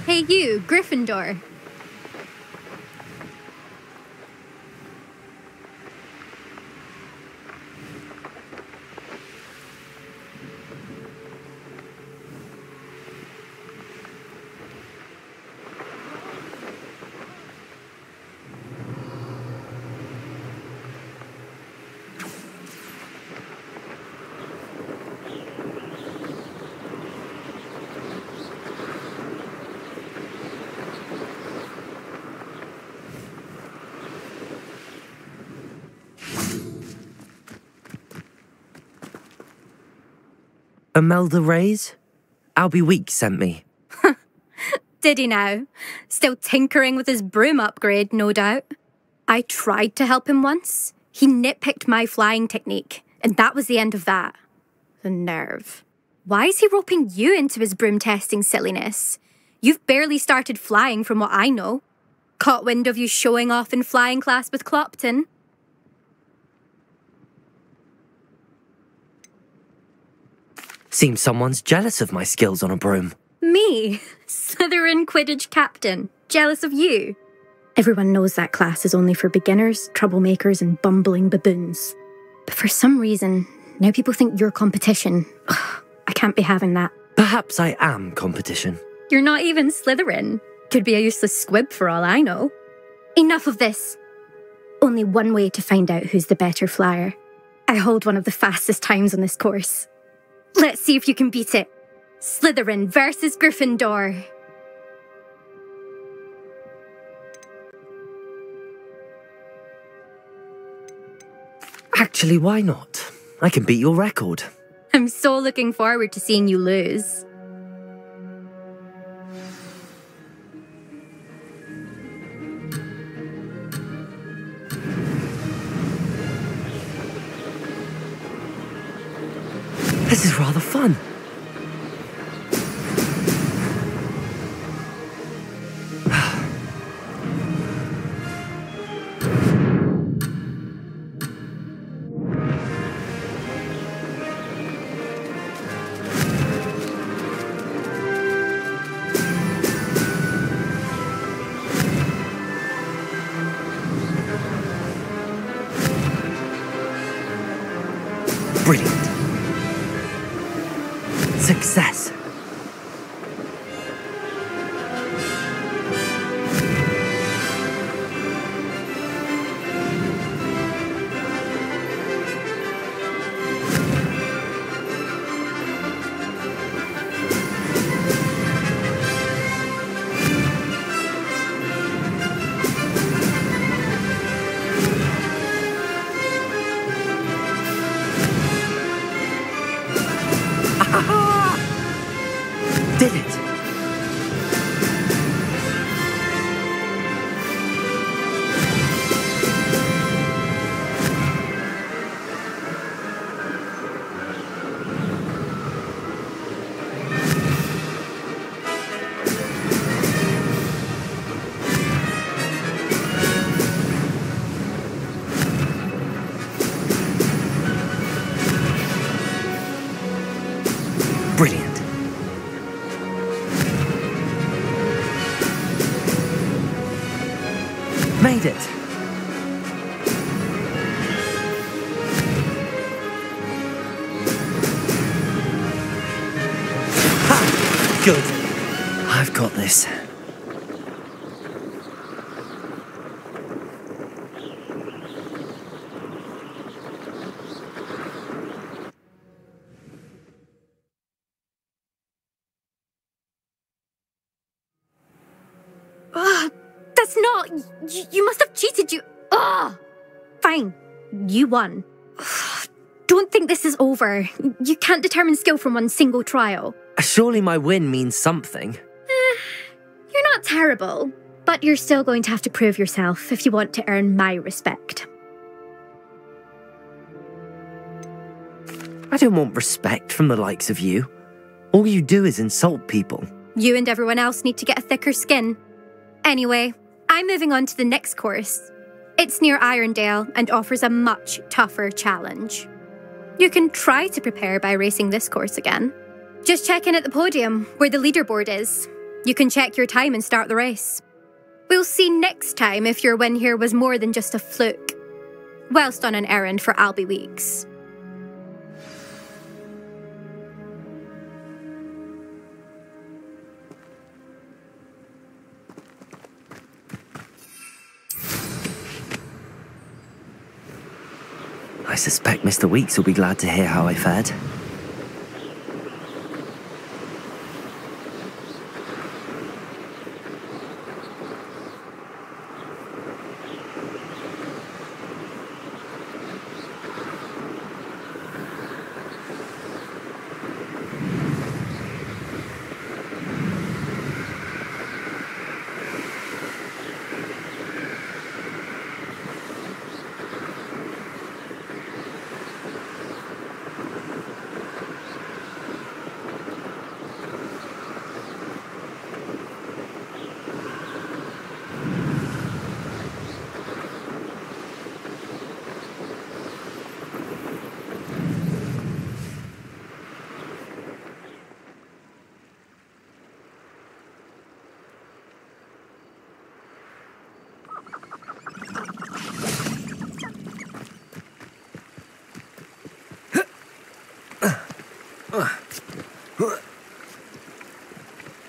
Hey you, Gryffindor.
Imelda Reyes? Albie Weeks sent me.
Did he now? Still tinkering with his broom upgrade, no doubt. I tried to help him once. He nitpicked my flying technique, and that was the end of that. The nerve. Why is he roping you into his broom testing silliness? You've barely started flying from what I know. Caught wind of you showing off in flying class with Clopton.
Seems someone's jealous of my skills on a broom.
Me? Slytherin Quidditch captain. Jealous of you? Everyone knows that class is only for beginners, troublemakers, and bumbling baboons. But for some reason, now people think you're competition. Ugh, I can't be having that.
Perhaps I am competition.
You're not even Slytherin. Could be a useless squib for all I know. Enough of this. Only one way to find out who's the better flyer. I hold one of the fastest times on this course. Let's see if you can beat it. Slytherin versus Gryffindor.
Actually, why not? I can beat your record.
I'm so looking forward to seeing you lose.
This is rather fun. Brilliant. Success. Did it! Brilliant. Made it. Ha! Good. I've got this.
That's not... You must have cheated, you... Ugh! Fine. You won. Don't think this is over. You can't determine skill from one single trial.
Surely my win means something.
You're not terrible, but you're still going to have to prove yourself if you want to earn my respect.
I don't want respect from the likes of you. All you do is insult people.
You and everyone else need to get a thicker skin. Anyway, I'm moving on to the next course. It's near Irondale and offers a much tougher challenge. You can try to prepare by racing this course again. Just check in at the podium, where the leaderboard is. You can check your time and start the race. We'll see next time if your win here was more than just a fluke, whilst on an errand for Albie Weeks.
I suspect Mr. Weeks will be glad to hear how I fared.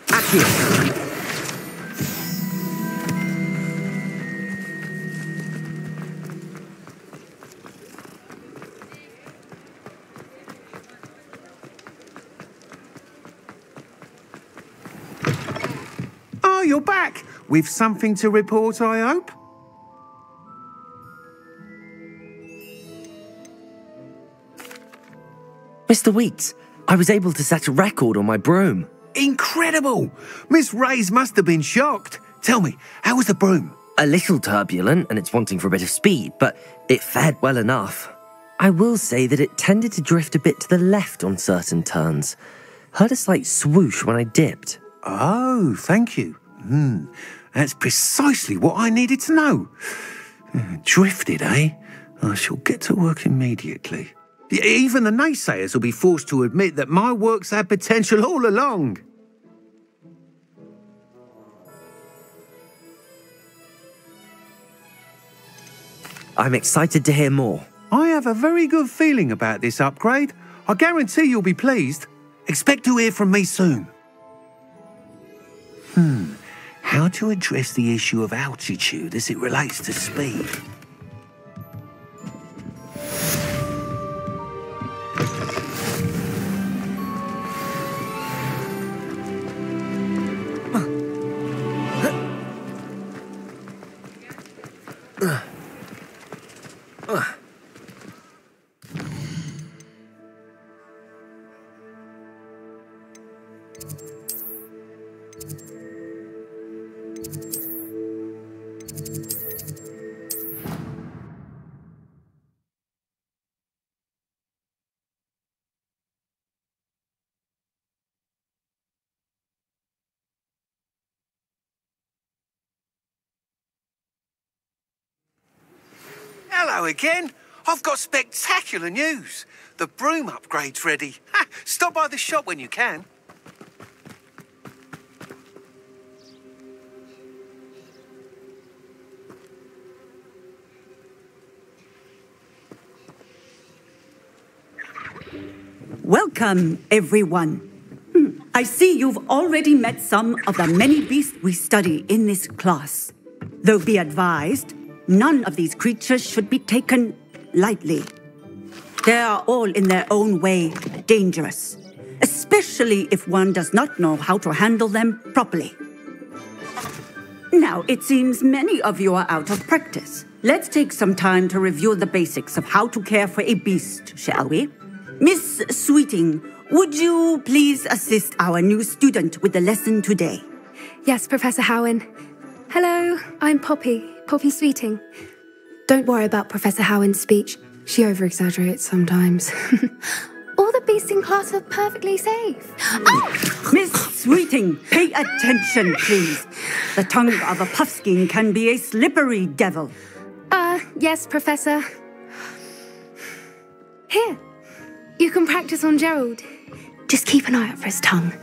Accio!
Oh, you're back! With something to report, I hope?
Mr. Weeks, I was able to set a record on my broom.
Incredible! Miss Reyes must have been shocked. Tell me, how was the broom?
A little turbulent and it's wanting for a bit of speed, but it fared well enough. I will say that it tended to drift a bit to the left on certain turns. Heard a slight swoosh when I dipped.
Oh, thank you. That's precisely what I needed to know. Drifted, eh? I shall get to work immediately. Even the naysayers will be forced to admit that my work's had potential all along.
I'm excited to hear more.
I have a very good feeling about this upgrade. I guarantee you'll be pleased. Expect to hear from me soon. How to address the issue of altitude as it relates to speed? Hello again. I've got spectacular news. The broom upgrade's ready. Stop by the shop when you can.
Welcome, everyone. I see you've already met some of the many beasts we study in this class. Though be advised, none of these creatures should be taken lightly. They are all in their own way dangerous, especially if one does not know how to handle them properly. Now, it seems many of you are out of practice. Let's take some time to review the basics of how to care for a beast, shall we? Miss Sweeting, would you please assist our new student with the lesson today?
Yes, Professor Howen. Hello, I'm Poppy Sweeting. Don't worry about Professor Howen's speech. She over-exaggerates sometimes. All the beasts in class are perfectly safe. Oh!
Miss Sweeting, pay attention, please. The tongue of a puffskein can be a slippery devil.
Yes, Professor. Here, you can practice on Gerald. Just keep an eye out for his tongue.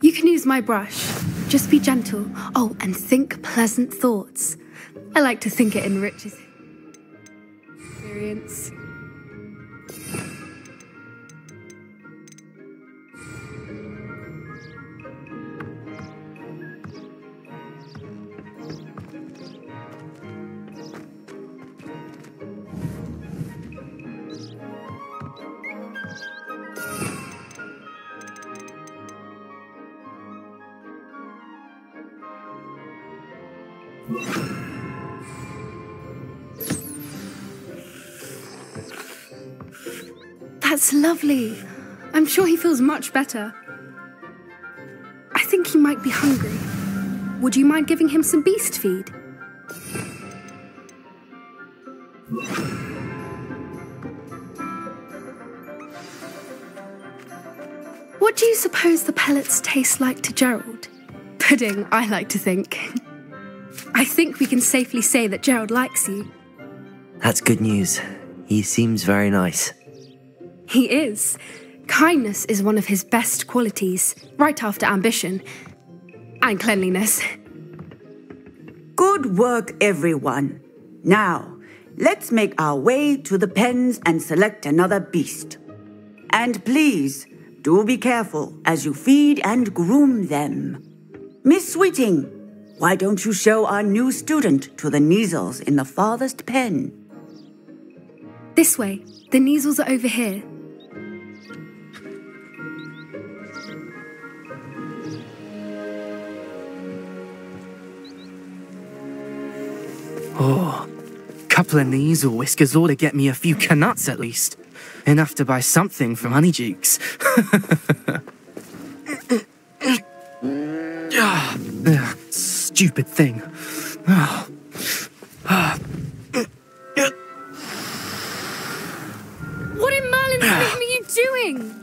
You can use my brush. Just be gentle. Oh, and think pleasant thoughts. I like to think it enriches experience. That's lovely. I'm sure he feels much better. I think he might be hungry. Would you mind giving him some beast feed? What do you suppose the pellets taste like to Gerald? Pudding, I like to think. I think we can safely say that Gerald likes you.
That's good news. He seems very nice.
He is. Kindness is one of his best qualities, right after ambition. And cleanliness.
Good work, everyone. Now, let's make our way to the pens and select another beast. And please, do be careful as you feed and groom them. Miss Sweeting, why don't you show our new student to the Kneazles in the farthest pen?
This way. The Kneazles are over here.
Oh, couple of Kneazle whiskers ought to get me a few Knuts at least. Enough to buy something from Honeydukes. Stupid thing.
What in Merlin's name are you doing?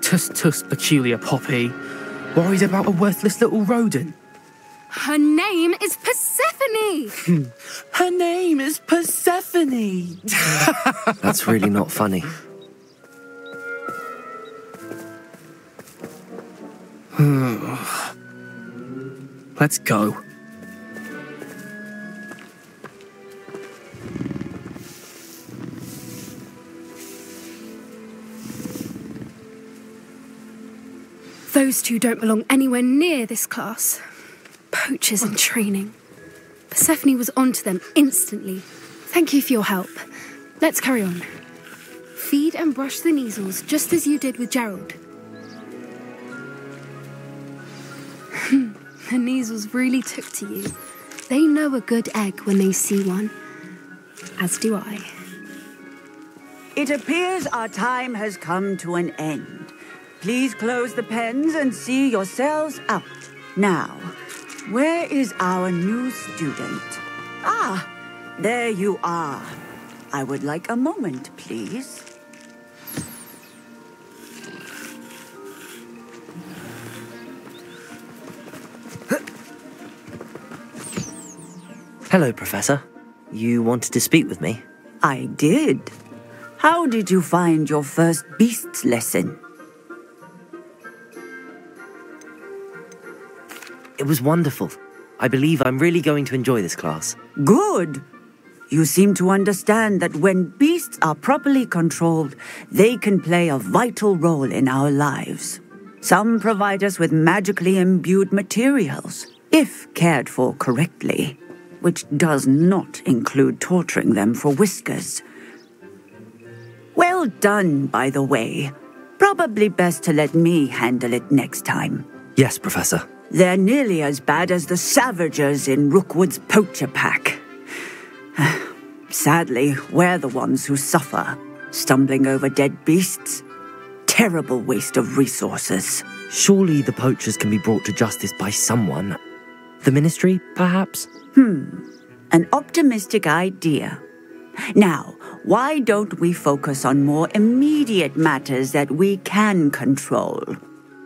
Tuss, peculiar Poppy. Worried about a worthless little rodent.
Her name is Persephone!
Her name is Persephone!
That's really not funny.
Let's go.
Those two don't belong anywhere near this class. Poachers in training. Persephone was onto them instantly. Thank you for your help. Let's carry on. Feed and brush the Kneazles just as you did with Gerald. The Kneazles really took to you. They know a good egg when they see one. As do I.
It appears our time has come to an end. Please close the pens and see yourselves out. Now, where is our new student? Ah, there you are. I would like a moment, please.
Hello, Professor. You wanted to speak with me?
I did. How did you find your first beasts lesson?
It was wonderful. I believe I'm really going to enjoy this class.
Good. You seem to understand that when beasts are properly controlled, they can play a vital role in our lives. Some provide us with magically imbued materials, if cared for correctly, which does not include torturing them for whiskers. Well done, by the way. Probably best to let me handle it next time.
Yes, Professor.
They're nearly as bad as the Savagers in Rookwood's poacher pack. Sadly, we're the ones who suffer, stumbling over dead beasts. Terrible waste of resources.
Surely the poachers can be brought to justice by someone. The Ministry, perhaps?
An optimistic idea. Now, why don't we focus on more immediate matters that we can control?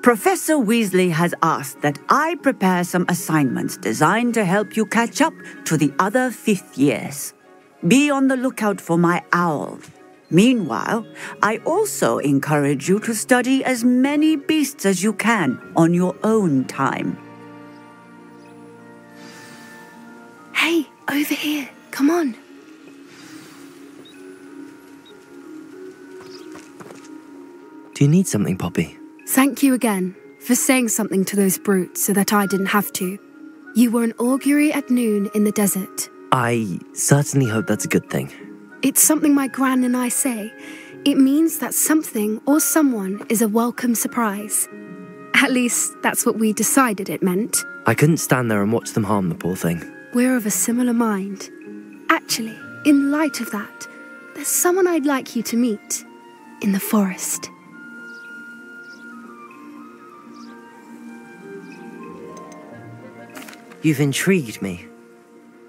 Professor Weasley has asked that I prepare some assignments designed to help you catch up to the other 5th years. Be on the lookout for my owl. Meanwhile, I also encourage you to study as many beasts as you can on your own time.
Hey, over here. Come on.
Do you need something, Poppy?
Thank you again for saying something to those brutes so that I didn't have to. You were an augury at noon in the desert.
I certainly hope that's a good thing.
It's something my gran and I say. It means that something or someone is a welcome surprise. At least, that's what we decided it meant.
I couldn't stand there and watch them harm the poor thing.
We're of a similar mind. Actually, in light of that, there's someone I'd like you to meet. In the forest.
You've intrigued me.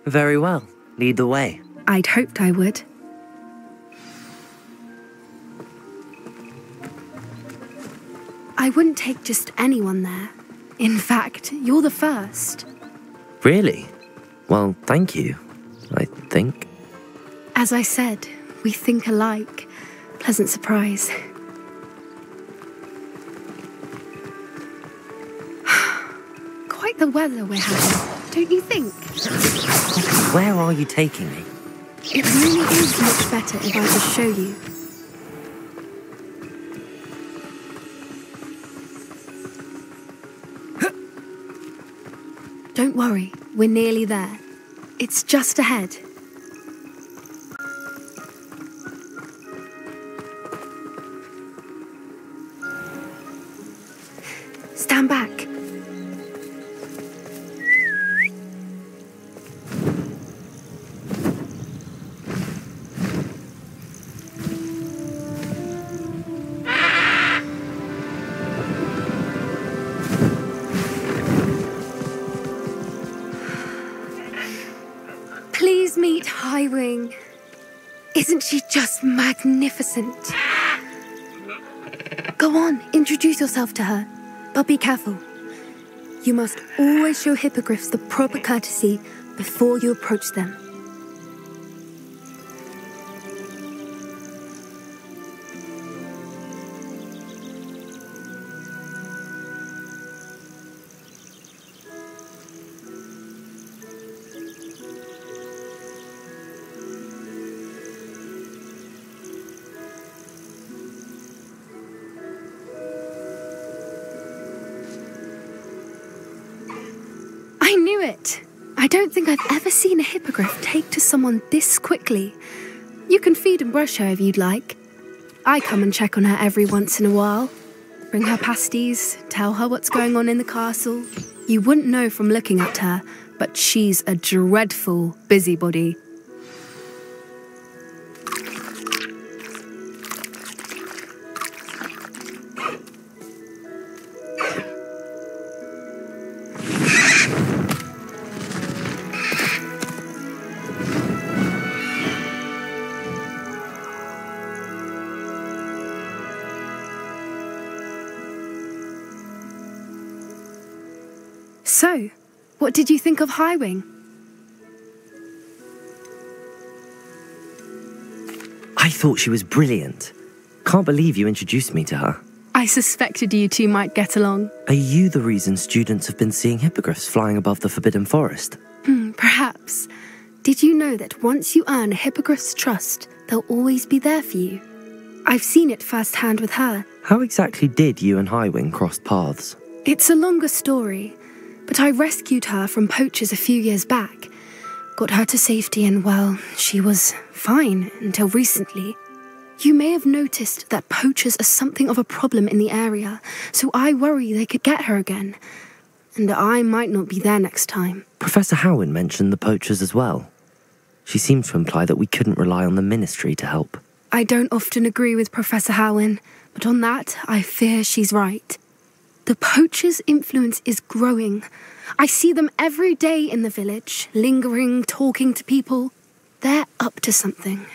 Very well. Lead the way.
I'd hoped I would. I wouldn't take just anyone there. In fact, you're the first.
Really? Well, thank you, I think.
As I said, we think alike. Pleasant surprise. Quite the weather we're having, don't you think?
Where are you taking me?
It really is much better if I just show you. Don't worry, we're nearly there. It's just ahead. Stand back. Please meet Highwing. Isn't she just magnificent? Go on, introduce yourself to her. But be careful. You must always show hippogriffs the proper courtesy before you approach them. I knew it! I don't think I've ever seen a hippogriff take to someone this quickly. You can feed and brush her if you'd like. I come and check on her every once in a while. Bring her pasties, tell her what's going on in the castle. You wouldn't know from looking at her, but she's a dreadful busybody. So, what did you think of Highwing?
I thought she was brilliant. Can't believe you introduced me to her.
I suspected you two might get along.
Are you the reason students have been seeing hippogriffs flying above the Forbidden Forest?
Perhaps. Did you know that once you earn a hippogriff's trust, they'll always be there for you? I've seen it firsthand with her.
How exactly did you and Highwing cross paths?
It's a longer story, but I rescued her from poachers a few years back. Got her to safety and, well, she was fine until recently. You may have noticed that poachers are something of a problem in the area, so I worry they could get her again. And I might not be there next time.
Professor Howin mentioned the poachers as well. She seemed to imply that we couldn't rely on the ministry to help.
I don't often agree with Professor Howin, but on that, I fear she's right. The poachers' influence is growing. I see them every day in the village, lingering, talking to people. They're up to something.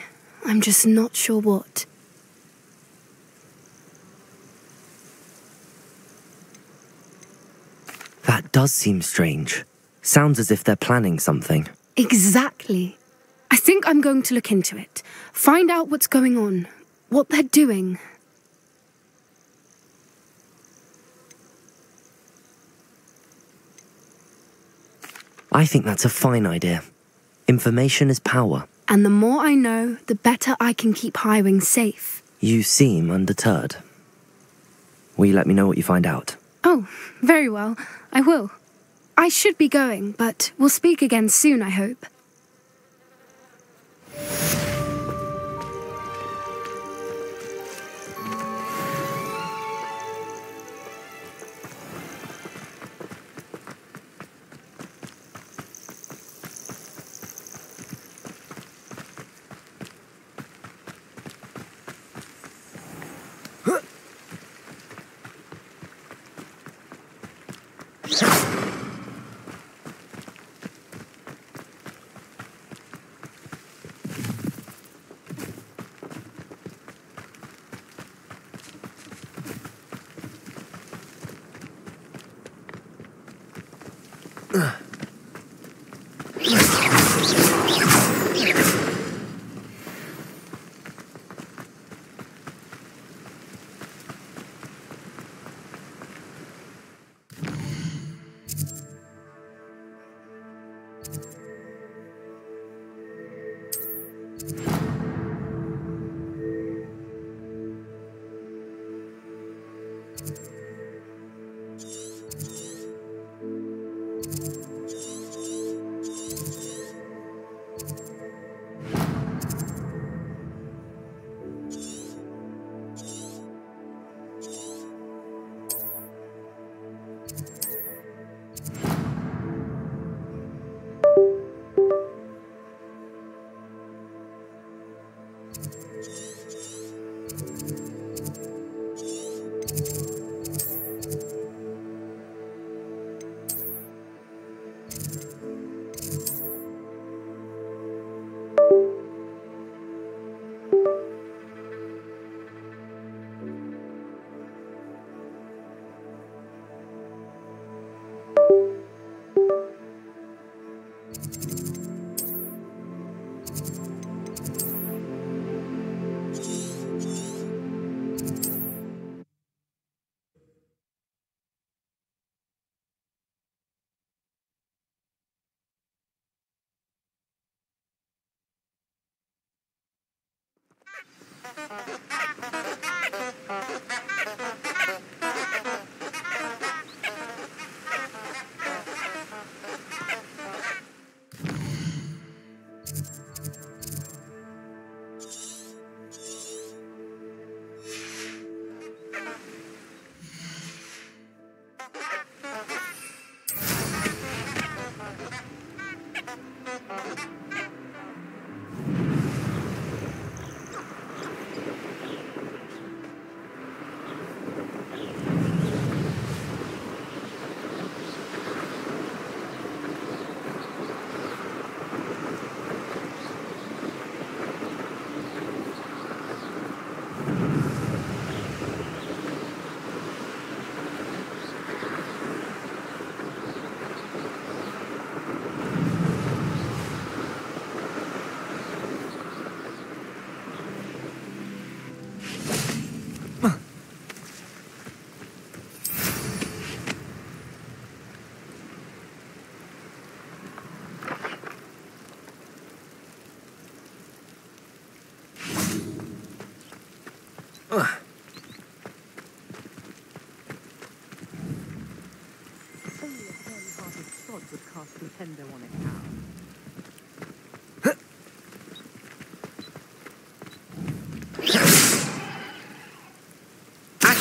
I'm just not sure what.
That does seem strange. Sounds as if they're planning something.
Exactly. I think I'm going to look into it. Find out what's going on, what they're doing.
I think that's a fine idea. Information is power.
And the more I know, the better I can keep Highwing safe.
You seem undeterred. Will you let me know what you find out?
Oh, very well. I will. I should be going, but we'll speak again soon, I hope.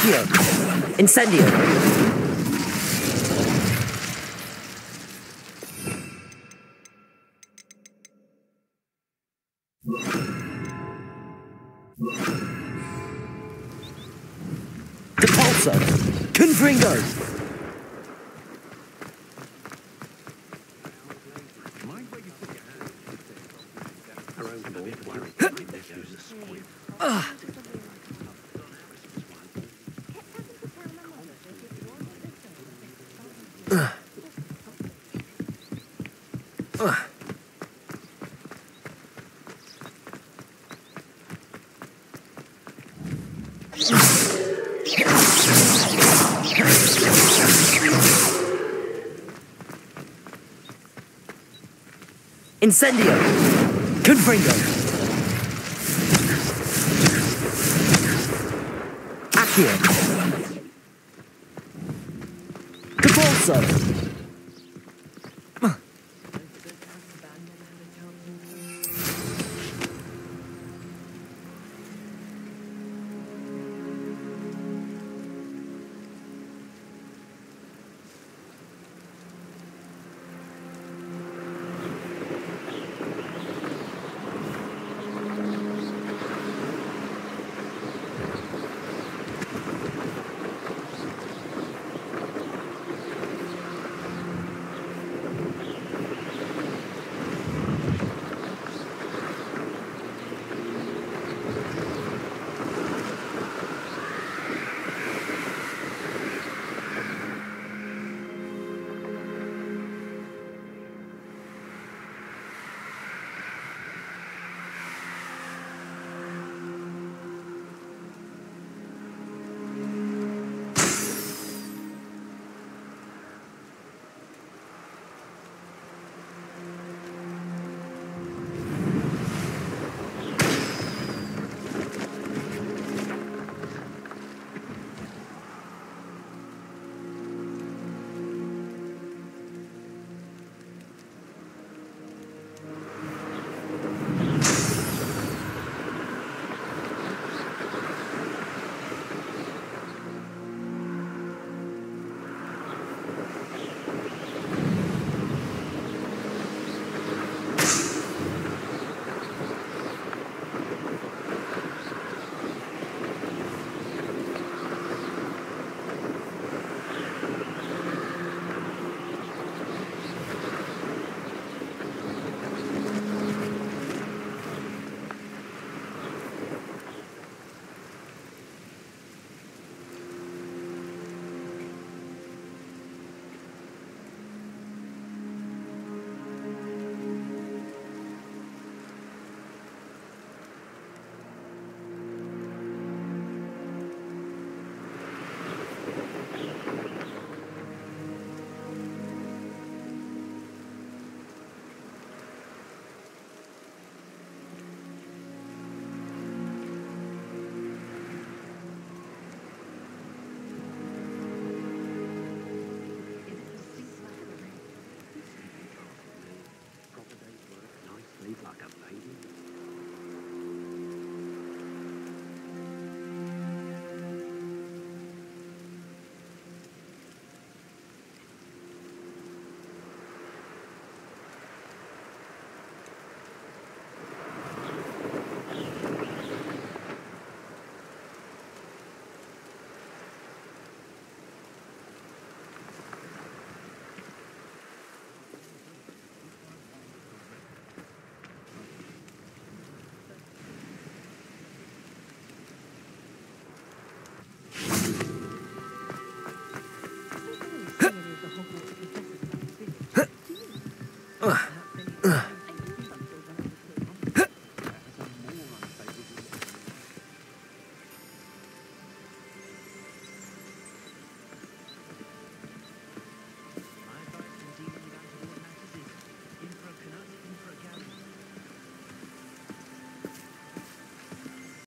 Accio! Incendio! Depulso! Confringo! Incendio! Confringo! Accio! Depulso!